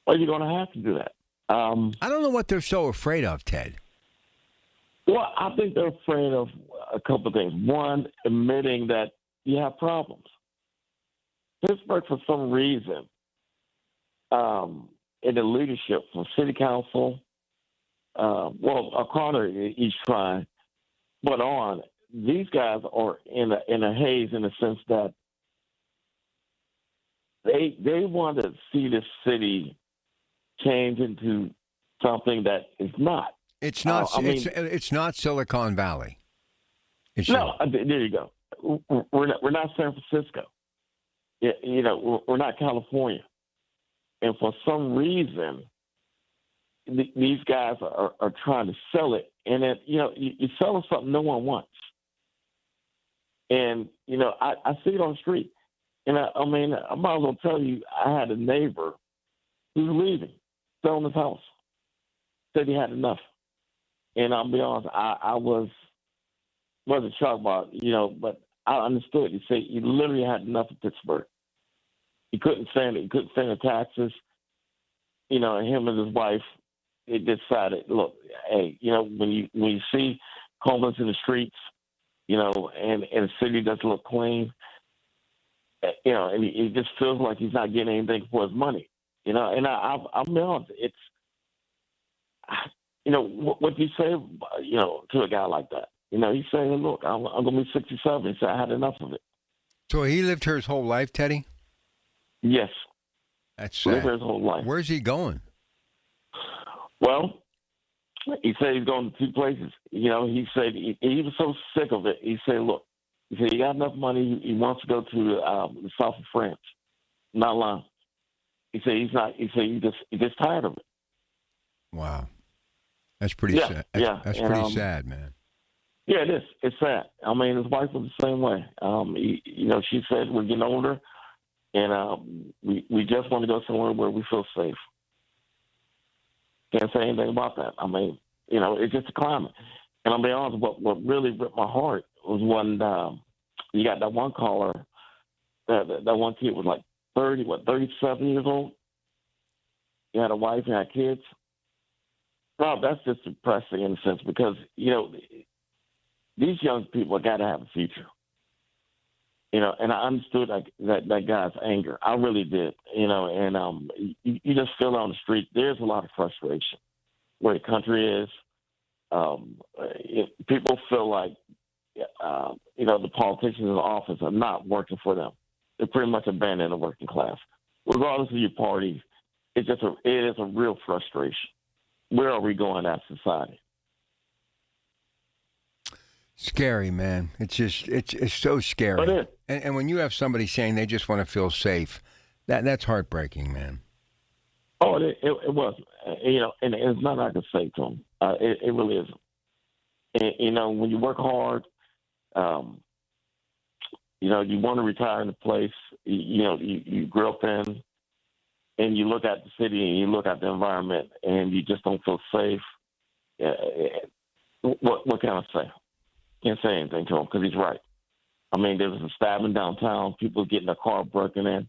Well, you're going to have to do that. I don't know what they're so afraid of, Ted. Well, I think they're afraid of a couple of things. One, admitting that you have problems. Pittsburgh, for some reason, in the leadership from city council, O'Connor, he's trying, but these guys are in a haze in the sense that they want to see the city change into something that is not. It's not. It's not Silicon Valley. There you go. We're not San Francisco. You know, we're not California. And for some reason, these guys are trying to sell it. And, you're selling something no one wants. And, I see it on the street. And, I might as well tell you, I had a neighbor who's leaving, selling his house. Said he had enough. And I'll be honest, I wasn't shocked about it, but I understood. He said he literally had enough of Pittsburgh. He couldn't stand it. He couldn't stand the taxes. And him and his wife, they decided, look, hey, when you see homeless in the streets, and the city doesn't look clean, and he just feels like he's not getting anything for his money. And I'll be honest, it's, what do you say, to a guy like that? He's saying, look, I'm going to be 67. He said, I had enough of it. So he lived here his whole life, Teddy? Yes. That's sad. Lived here his whole life. Where's he going? Well, he said he's going to two places. He said he was so sick of it. He said, look, he got enough money. He wants to go to the south of France. Not lying. He said he's just tired of it. Wow. That's pretty sad. That's pretty sad, man. Yeah, it is. It's sad. His wife was the same way. She said we're getting older, and we just want to go somewhere where we feel safe. Can't say anything about that. It's just a climate. And I'll be honest, what really ripped my heart was when you got that one caller, that one kid was like 37 years old. He had a wife and had kids. No, that's just depressing in a sense because, these young people got to have a future. And I understood that guy's anger. I really did, and you just feel on the street, there's a lot of frustration where the country is. People feel like, the politicians in the office are not working for them. They're pretty much abandoning the working class. Regardless of your party, it is a real frustration. Where are we going as society? Scary, man. It's so scary. And when you have somebody saying they just want to feel safe, that's heartbreaking, man. Oh, it was. And it's nothing I can say to them. It really isn't. And, when you work hard, you want to retire in a place, you grew up in, and you look at the city and you look at the environment and you just don't feel safe. What can I say? Can't say anything to him because he's right. There was a stabbing downtown, people getting their car broken in.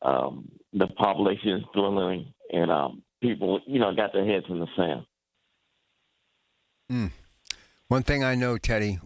The population is dwindling, and people, got their heads in the sand. One thing I know, Teddy,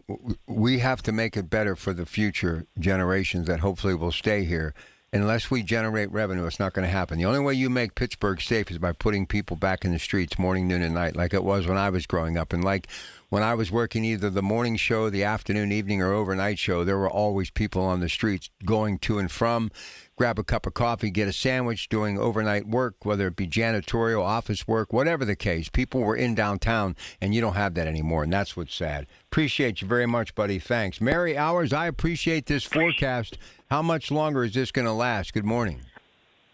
we have to make it better for the future generations that hopefully will stay here. Unless we generate revenue, it's not going to happen. The only way you make Pittsburgh safe is by putting people back in the streets morning, noon, and night, like it was when I was growing up. And like when I was working either the morning show, the afternoon, evening, or overnight show, there were always people on the streets going to and from, grab a cup of coffee, get a sandwich, doing overnight work, whether it be janitorial, office work, whatever the case. People were in downtown, and you don't have that anymore, and that's what's sad. Appreciate you very much, buddy. Thanks. Mary Hours, I appreciate this forecast. How much longer is this going to last? Good morning.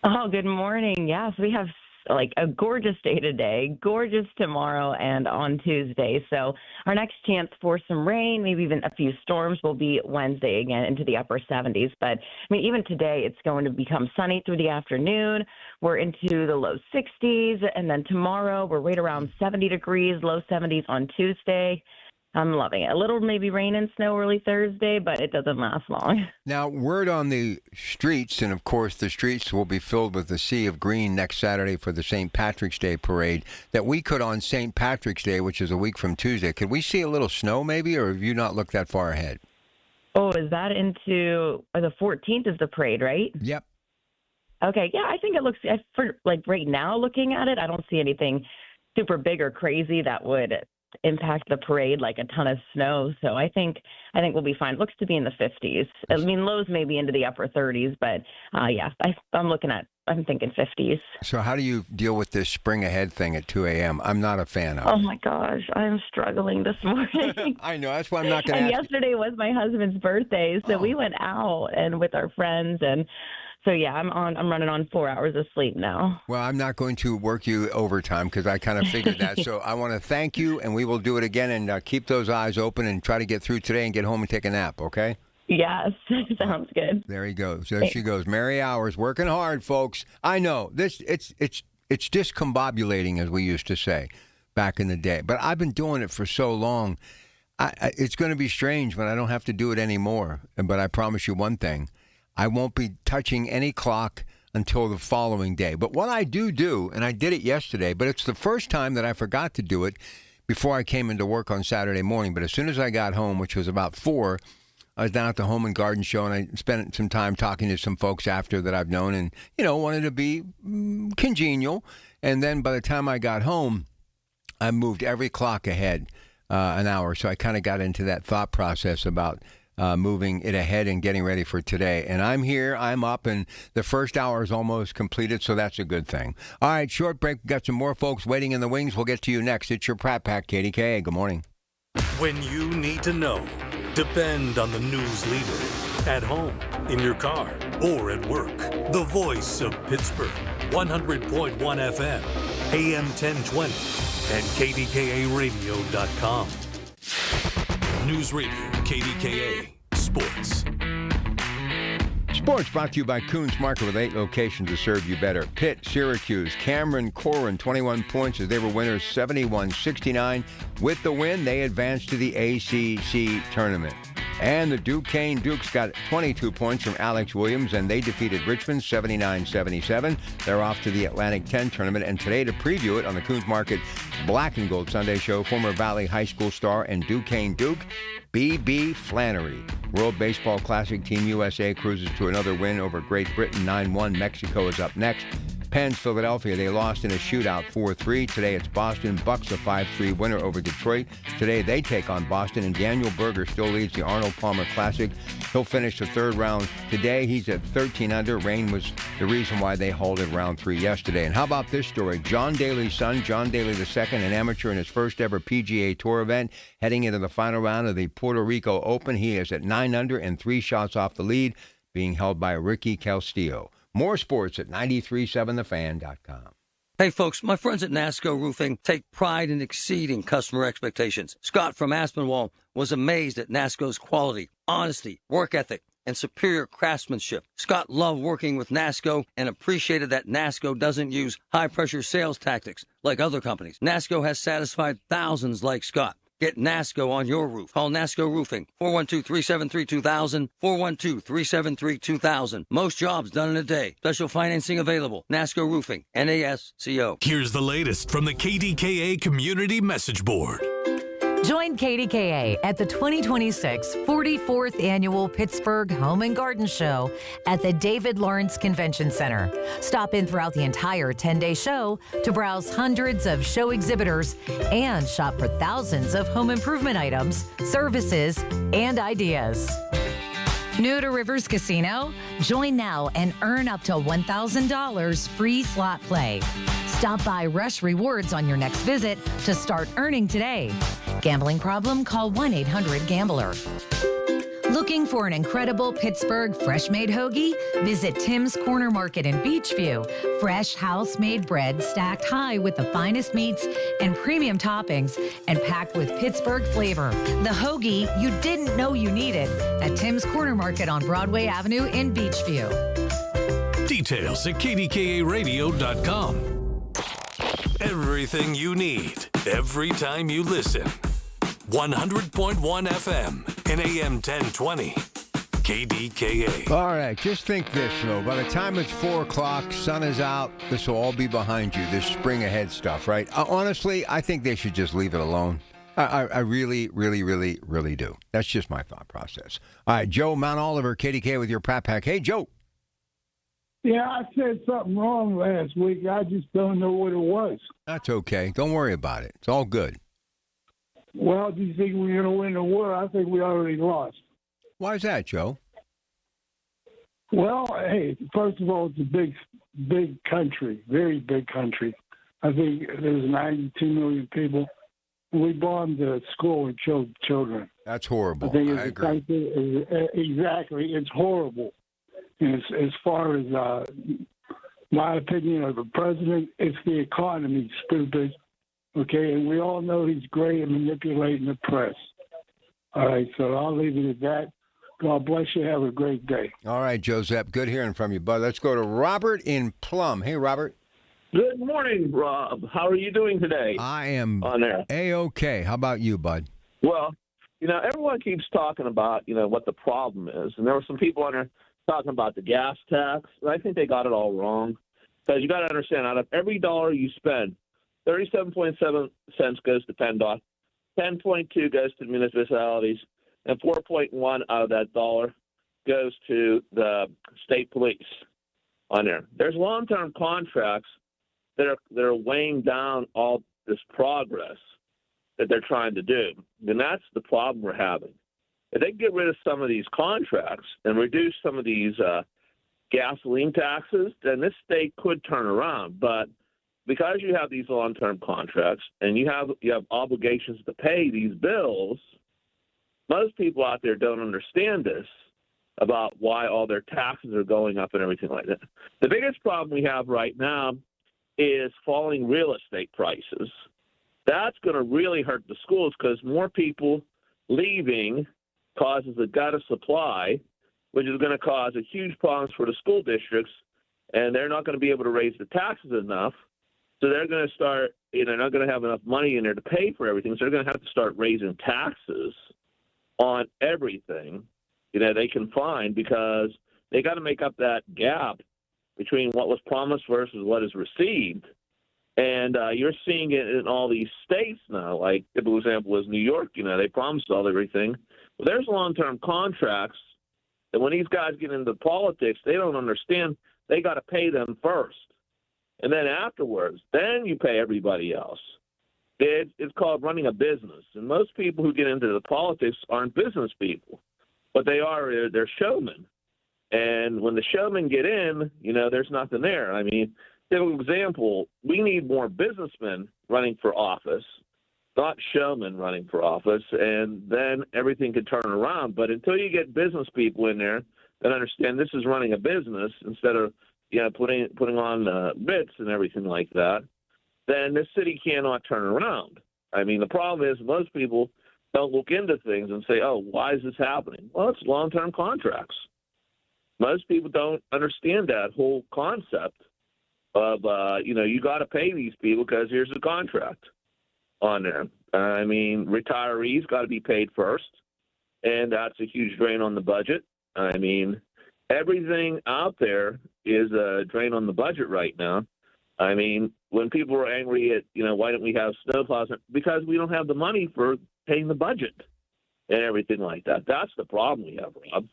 Oh, good morning. Yes, we have like a gorgeous day today, gorgeous tomorrow, and on Tuesday. So our next chance for some rain, maybe even a few storms, will be Wednesday again into the upper 70s. But even today, it's going to become sunny through the afternoon. We're into the low 60s, and then tomorrow we're right around 70 degrees, low 70s on Tuesday. I'm loving it. A little maybe rain and snow early Thursday, but it doesn't last long. Now, word on the streets, and of course the streets will be filled with the sea of green next Saturday for the St. Patrick's Day parade, that we could on St. Patrick's Day, which is a week from Tuesday, could we see a little snow maybe, or have you not looked that far ahead? Oh, is that into the 14th is the parade, right? Yep. Okay, yeah, I think it looks, for like right now looking at it, I don't see anything super big or crazy that would impact the parade like a ton of snow. So I think we'll be fine. It looks to be in the 50s. Lows may be into the upper 30s, but I'm looking at I'm thinking 50s. So how do you deal with this spring ahead thing at 2 a.m.? I'm not a fan of it. Oh my gosh, I'm struggling this morning. I know, that's why I'm not going to And ask. yesterday was my husband's birthday, so we went out and with our friends, and so yeah, I'm running on 4 hours of sleep now. Well, I'm not going to work you overtime because I kind of figured that. So I want to thank you, and we will do it again, and keep those eyes open and try to get through today and get home and take a nap, okay? Yes, sounds good. There he goes. There she goes. Merry hours, working hard, folks. I know this. It's discombobulating, as we used to say back in the day. But I've been doing it for so long. It's going to be strange when I don't have to do it anymore. But I promise you one thing: I won't be touching any clock until the following day. But what I do, and I did it yesterday, but it's the first time that I forgot to do it before I came into work on Saturday morning. But as soon as I got home, which was about 4. I was down at the Home and Garden Show, and I spent some time talking to some folks after that I've known and, wanted to be congenial. And then by the time I got home, I moved every clock ahead an hour. So I kind of got into that thought process about moving it ahead and getting ready for today. And I'm here, I'm up, and the first hour is almost completed, so that's a good thing. All right, short break. We've got some more folks waiting in the wings. We'll get to you next. It's your Pratt Pack, KDKA. Good morning. When you need to know, depend on the news leader. At home, in your car, or at work. The voice of Pittsburgh. 100.1 FM, AM 1020, and KDKARadio.com. News Radio, KDKA, Sports. Sports brought to you by Coons Market with 8 locations to serve you better. Pitt, Syracuse, Cameron, Corwin, 21 points as they were winners 71-69. With the win, they advanced to the ACC tournament. And the Duquesne Dukes got 22 points from Alex Williams, and they defeated Richmond 79-77. They're off to the Atlantic 10 tournament. And today, to preview it on the Coons Market Black and Gold Sunday Show, former Valley High School star and Duquesne Duke, B.B. Flannery. World Baseball Classic Team USA cruises to another win over Great Britain 9-1. Mexico is up next. Pens, Philadelphia, they lost in a shootout 4-3. Today it's Boston. Bucks a 5-3 winner over Detroit. Today they take on Boston, and Daniel Berger still leads the Arnold Palmer Classic. He'll finish the third round today. He's at 13 under. Rain was the reason why they halted round 3 yesterday. And how about this story? John Daly's son, John Daly II, an amateur in his first ever PGA Tour event, heading into the final round of the Puerto Rico Open. He is at 9 under and 3 shots off the lead, being held by Ricky Castillo. More sports at 937thefan.com. Hey, folks, my friends at NASCO Roofing take pride in exceeding customer expectations. Scott from Aspinwall was amazed at NASCO's quality, honesty, work ethic, and superior craftsmanship. Scott loved working with NASCO and appreciated that NASCO doesn't use high-pressure sales tactics like other companies. NASCO has satisfied thousands like Scott. Get NASCO on your roof. Call NASCO Roofing, 412-373-2000, 412-373-2000. Most jobs done in a day. Special financing available. NASCO Roofing, NASCO. Here's the latest from the KDKA Community Message Board. Join KDKA at the 2026 44th Annual Pittsburgh Home and Garden Show at the David Lawrence Convention Center. Stop in throughout the entire 10-day show to browse hundreds of show exhibitors and shop for thousands of home improvement items, services, and ideas. New to Rivers Casino? Join now and earn up to $1,000 free slot play. Stop by Rush Rewards on your next visit to start earning today. Gambling problem? Call 1-800-GAMBLER. Looking for an incredible Pittsburgh fresh-made hoagie? Visit Tim's Corner Market in Beachview. Fresh house-made bread stacked high with the finest meats and premium toppings and packed with Pittsburgh flavor. The hoagie you didn't know you needed at Tim's Corner Market on Broadway Avenue in Beachview. Details at KDKARadio.com. Everything you need, every time you listen. 100.1 FM and AM 1020. KDKA. All right, just think this, though. By the time it's 4 o'clock, sun is out, this will all be behind you, this spring ahead stuff, right? Honestly, I think they should just leave it alone. I really, really, really, really do. That's just my thought process. All right, Joe, Mount Oliver, KDK with your Pratt Pack. Hey, Joe. Yeah, I said something wrong last week. I just don't know what it was. That's okay. Don't worry about it. It's all good. Well, do you think we're going to win the war? I think we already lost. Why is that, Joe? Well, hey, first of all, it's a big country, very big country. I think there's 92 million people. We bombed the school and killed children. That's horrible. I think I agree. Exactly. It's horrible. And as far as my opinion of the president, it's the economy, stupid. Okay, and we all know he's great at manipulating the press. All right, so I'll leave it at that. God bless you. Have a great day. All right, Joseph. Good hearing from you, bud. Let's go to Robert in Plum. Hey, Robert. Good morning, Rob. How are you doing today? I am on there. A-OK. How about you, bud? Well, everyone keeps talking about, what the problem is. And there were some people on there talking about the gas tax. And I think they got it all wrong. Because you got to understand, out of every dollar you spend, 37.7 cents goes to PennDOT, 10.2 goes to municipalities, and 4.1 out of that dollar goes to the state police on there. There's long-term contracts that are weighing down all this progress that they're trying to do. And that's the problem we're having. If they get rid of some of these contracts and reduce some of these gasoline taxes, then this state could turn around. But because you have these long-term contracts and you have obligations to pay these bills, most people out there don't understand this about why all their taxes are going up and everything like that. The biggest problem we have right now is falling real estate prices. That's going to really hurt the schools because more people leaving causes a gutter supply, which is going to cause a huge problems for the school districts, and they're not going to be able to raise the taxes enough. So they're going to start, they're not going to have enough money in there to pay for everything. So they're going to have to start raising taxes on everything, they can find because they got to make up that gap between what was promised versus what is received. And you're seeing it in all these states now. Like, a typical example is New York. They promised all everything. Well, there's long-term contracts. And when these guys get into politics, they don't understand. They got to pay them first. And then afterwards, then you pay everybody else. It's called running a business. And most people who get into the politics aren't business people. What they are, they're showmen. And when the showmen get in, there's nothing there. I mean, typical example, we need more businessmen running for office, not showmen running for office, and then everything can turn around. But until you get business people in there that understand this is running a business instead of putting on bits and everything like that, then this city cannot turn around. I mean, the problem is most people don't look into things and say, oh, why is this happening? Well, it's long-term contracts. Most people don't understand that whole concept of, you got to pay these people because here's the contract on there. I mean, retirees got to be paid first, and that's a huge drain on the budget. I mean, everything out there is a drain on the budget right now. I mean, when people are angry at, why don't we have snowplows? Because we don't have the money for paying the budget and everything like that. That's the problem we have, Rob.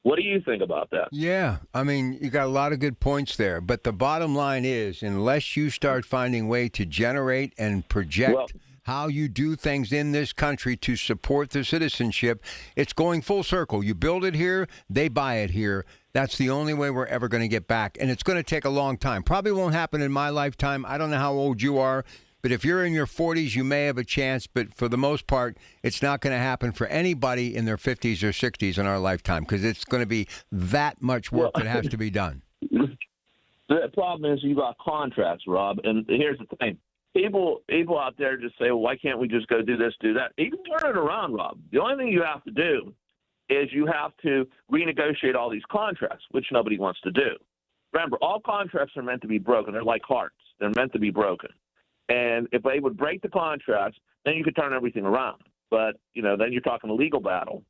What do you think about that? Yeah, I mean, you got a lot of good points there. But the bottom line is, unless you start finding a way to generate and project how you do things in this country to support the citizenship, it's going full circle. You build it here, they buy it here. That's the only way we're ever going to get back. And it's going to take a long time. Probably won't happen in my lifetime. I don't know how old you are. But if you're in your 40s, you may have a chance. But for the most part, it's not going to happen for anybody in their 50s or 60s in our lifetime because it's going to be that much work that has to be done. The problem is you got contracts, Rob. And here's the thing. People out there just say, well, why can't we just go do this, do that? You can turn it around, Rob. The only thing you have to do is you have to renegotiate all these contracts, which nobody wants to do. Remember, all contracts are meant to be broken. They're like hearts. They're meant to be broken. And if they would break the contracts, then you could turn everything around. But, then you're talking a legal battle.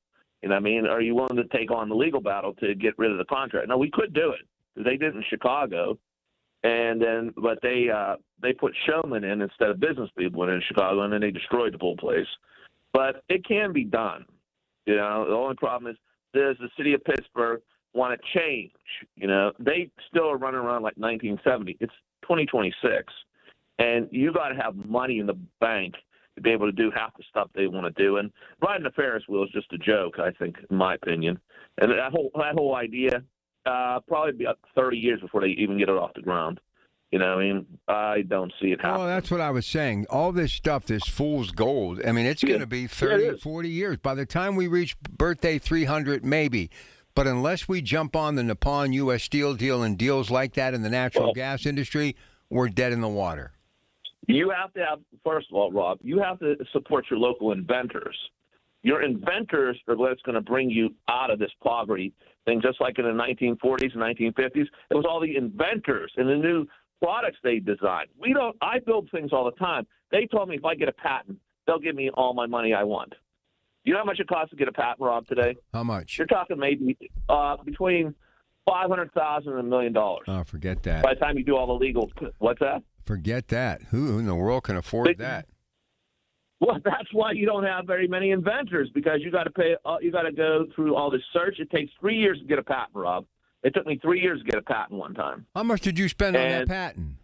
Are you willing to take on the legal battle to get rid of the contract? No, we could do it. They did in Chicago. But they put showmen in instead of business people in Chicago, and then they destroyed the whole place. But it can be done. The only problem is, does the city of Pittsburgh want to change? They still are running around like 1970. It's 2026. And you got to have money in the bank to be able to do half the stuff they want to do. And riding a Ferris wheel is just a joke, I think, in my opinion. And that whole idea probably be up 30 years before they even get it off the ground. You know, I mean, I don't see it happening. Oh, that's what I was saying. All this stuff, this fool's gold, I mean, it's going to be 30, 40 years. By the time we reach birthday 300, maybe. But unless we jump on the Nippon U.S. Steel deal and deals like that in the natural gas industry, we're dead in the water. You have to have, first of all, Rob, you have to support your local inventors. Your inventors are what's going to bring you out of this poverty thing, just like in the 1940s and 1950s. It was all the inventors and the new products they designed. I build things all the time. They told me if I get a patent, they'll give me all my money I want. You know how much it costs to get a patent, Rob, today? How much? You're talking maybe between $500,000 and $1 million. Oh, forget that. By the time you do all the legal, what's that? Forget that. Who in the world can afford that? Well, that's why you don't have very many inventors, because you got to pay. You got to go through all this search. It takes 3 years to get a patent, Rob. It took me 3 years to get a patent one time. How much did you spend on that patent?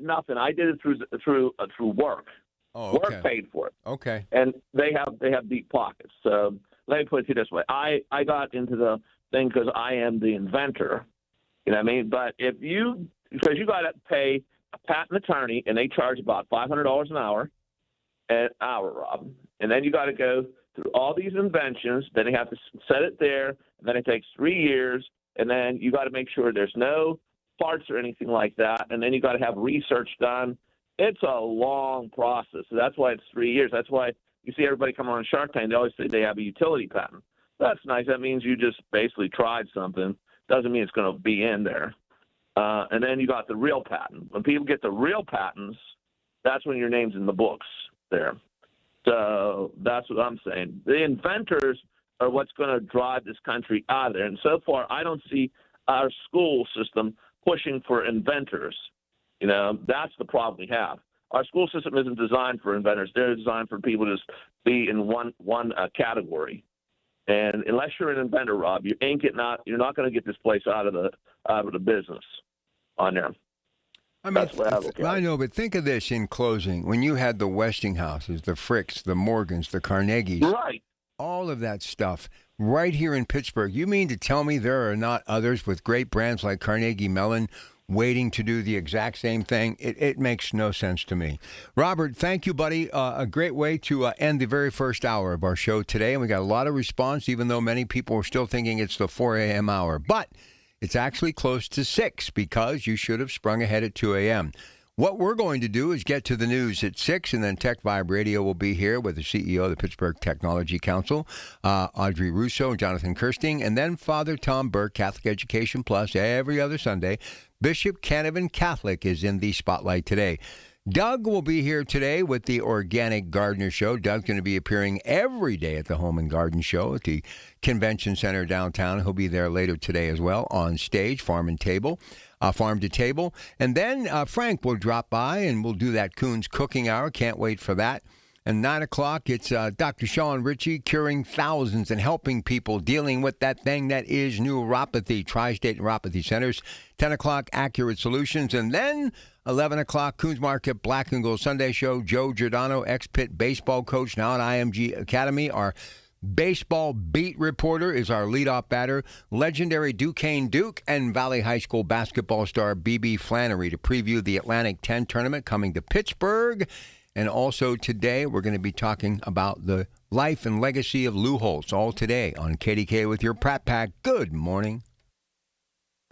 Nothing. I did it through work. Oh, okay. Work paid for it. Okay. And they have deep pockets. So let me put it to you this way: I got into the thing because I am the inventor. You know what I mean? But because you got to pay a patent attorney, and they charge about $500 an hour, Rob. And then you got to go through all these inventions. Then you have to set it there, and then it takes 3 years, and then you got to make sure there's no parts or anything like that, and then you got to have research done. It's a long process. So that's why it's 3 years. That's why you see everybody come on Shark Tank. They always say they have a utility patent. That's nice. That means you just basically tried something. Doesn't mean it's going to be in there. And then you got the real patent. When people get the real patents, that's when your name's in the books there. So that's what I'm saying. The inventors are what's going to drive this country out of there. And so far, I don't see our school system pushing for inventors. You know, that's the problem we have. Our school system isn't designed for inventors. They're designed for people to just be in one category. And unless you're an inventor, Rob, you ain't getting out. You're not going to get this place out of the business on there. I mean, I know, but think of this in closing. When you had the Westinghouses, the Fricks, the Morgans, the Carnegies, right, all of that stuff right here in Pittsburgh, you mean to tell me there are not others with great brands like Carnegie Mellon waiting to do the exact same thing? It makes no sense to me. Robert, thank you, buddy. A great way to end the very first hour of our show today. And we got a lot of response, even though many people are still thinking it's the 4 a.m. hour. But it's actually close to 6 because you should have sprung ahead at 2 a.m. What we're going to do is get to the news at 6, and then Tech Vibe Radio will be here with the CEO of the Pittsburgh Technology Council, Audrey Russo and Jonathan Kirsting, and then Father Tom Burke, Catholic Education Plus, every other Sunday. Bishop Canavan Catholic is in the spotlight today. Doug will be here today with the Organic Gardener Show. Doug's going to be appearing every day at the Home and Garden Show at the Convention Center downtown. He'll be there later today as well on stage, farm to table. And then Frank will drop by and we'll do that Coons Cooking Hour. Can't wait for that. And 9 o'clock, it's Dr. Sean Ritchie curing thousands and helping people dealing with that thing that is neuropathy, Tri-State Neuropathy Centers. 10 o'clock, Accurate Solutions. And then 11 o'clock, Coons Market Black and Gold Sunday Show. Joe Giordano, ex-Pitt baseball coach, now at IMG Academy. Our baseball beat reporter is our leadoff batter, legendary Duquesne Duke and Valley High School basketball star B.B. Flannery to preview the Atlantic 10 tournament coming to Pittsburgh. And also today, we're going to be talking about the life and legacy of Lou Holtz, all today on KDKA with your Pratt Pack. Good morning.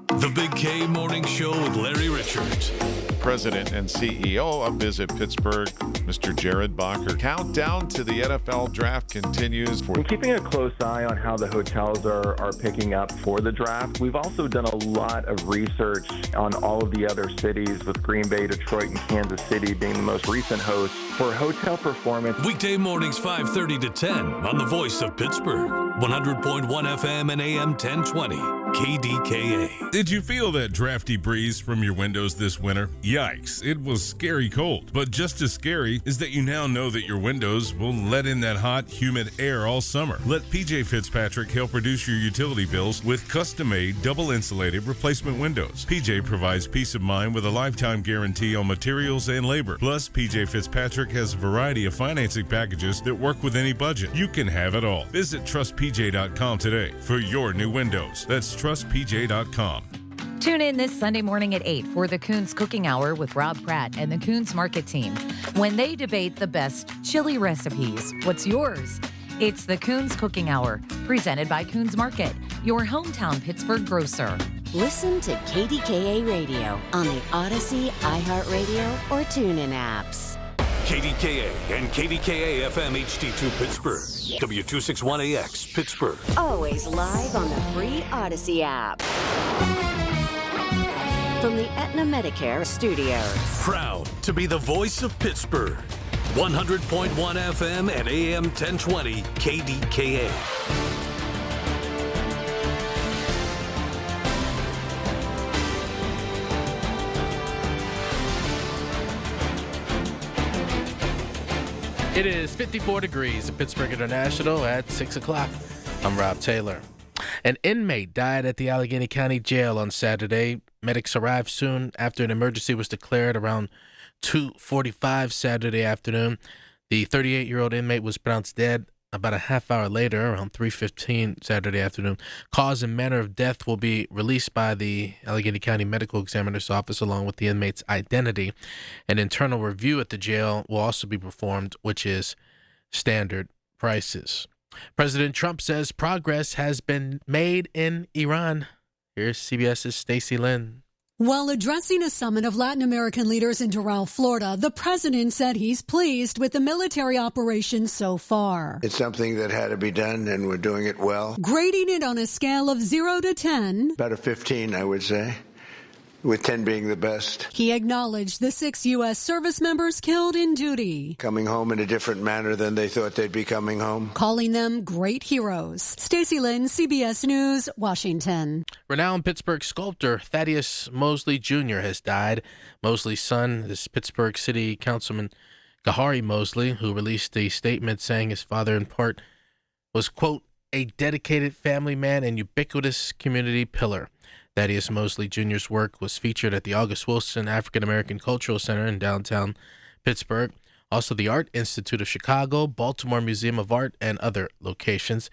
The Big K Morning Show with Larry Richards. President and CEO of Visit Pittsburgh, Mr. Jared Bacher. Countdown to the NFL draft continues. We're keeping a close eye on how the hotels are picking up for the draft. We've also done a lot of research on all of the other cities, with Green Bay, Detroit, and Kansas City being the most recent hosts for hotel performance. Weekday mornings 5:30 to 10 on the Voice of Pittsburgh, 100.1 FM and AM 1020. KDKA. Did you feel that drafty breeze from your windows this winter? Yikes, it was scary cold. But just as scary is that you now know that your windows will let in that hot, humid air all summer. Let PJ Fitzpatrick help reduce your utility bills with custom-made, double-insulated replacement windows. PJ provides peace of mind with a lifetime guarantee on materials and labor. Plus, PJ Fitzpatrick has a variety of financing packages that work with any budget. You can have it all. Visit trustpj.com today for your new windows. That's trustpj.com. Tune in this Sunday morning at 8 for the Coons Cooking Hour with Rob Pratt and the Coons Market team when they debate the best chili recipes. What's yours? It's the Coons Cooking Hour, presented by Coons Market, your hometown Pittsburgh grocer. Listen to KDKA Radio on the Odyssey, iHeartRadio, or TuneIn apps. KDKA and KDKA-FM HD2 Pittsburgh. W261AX Pittsburgh. Always live on the free Odyssey app. From the Aetna Medicare Studios. Proud to be the voice of Pittsburgh. 100.1 FM and AM 1020 KDKA. It is 54 degrees at Pittsburgh International at 6 o'clock. I'm Rob Taylor. An inmate died at the Allegheny County Jail on Saturday. Medics arrived soon after an emergency was declared around 2:45 Saturday afternoon. The 38-year-old inmate was pronounced dead about a half hour later, around 3:15 Saturday afternoon. Cause and manner of death will be released by the Allegheny County Medical Examiner's Office along with the inmate's identity. An internal review at the jail will also be performed, which is standard prices. President Trump says progress has been made in Iran. Here's CBS's Stacey Lynn. While addressing a summit of Latin American leaders in Doral, Florida, the president said he's pleased with the military operation so far. It's something that had to be done, and we're doing it well. Grading it on a scale of 0 to 10. About a 15, I would say, with 10 being the best. He acknowledged the 6 U.S. service members killed in duty. Coming home in a different manner than they thought they'd be coming home. Calling them great heroes. Stacey Lynn, CBS News, Washington. Renowned Pittsburgh sculptor Thaddeus Mosley Jr. has died. Mosley's son is Pittsburgh City Councilman Gahari Mosley, who released a statement saying his father, in part, was, quote, a dedicated family man and ubiquitous community pillar. Thaddeus Mosley Jr.'s work was featured at the August Wilson African American Cultural Center in downtown Pittsburgh, also the Art Institute of Chicago, Baltimore Museum of Art, and other locations.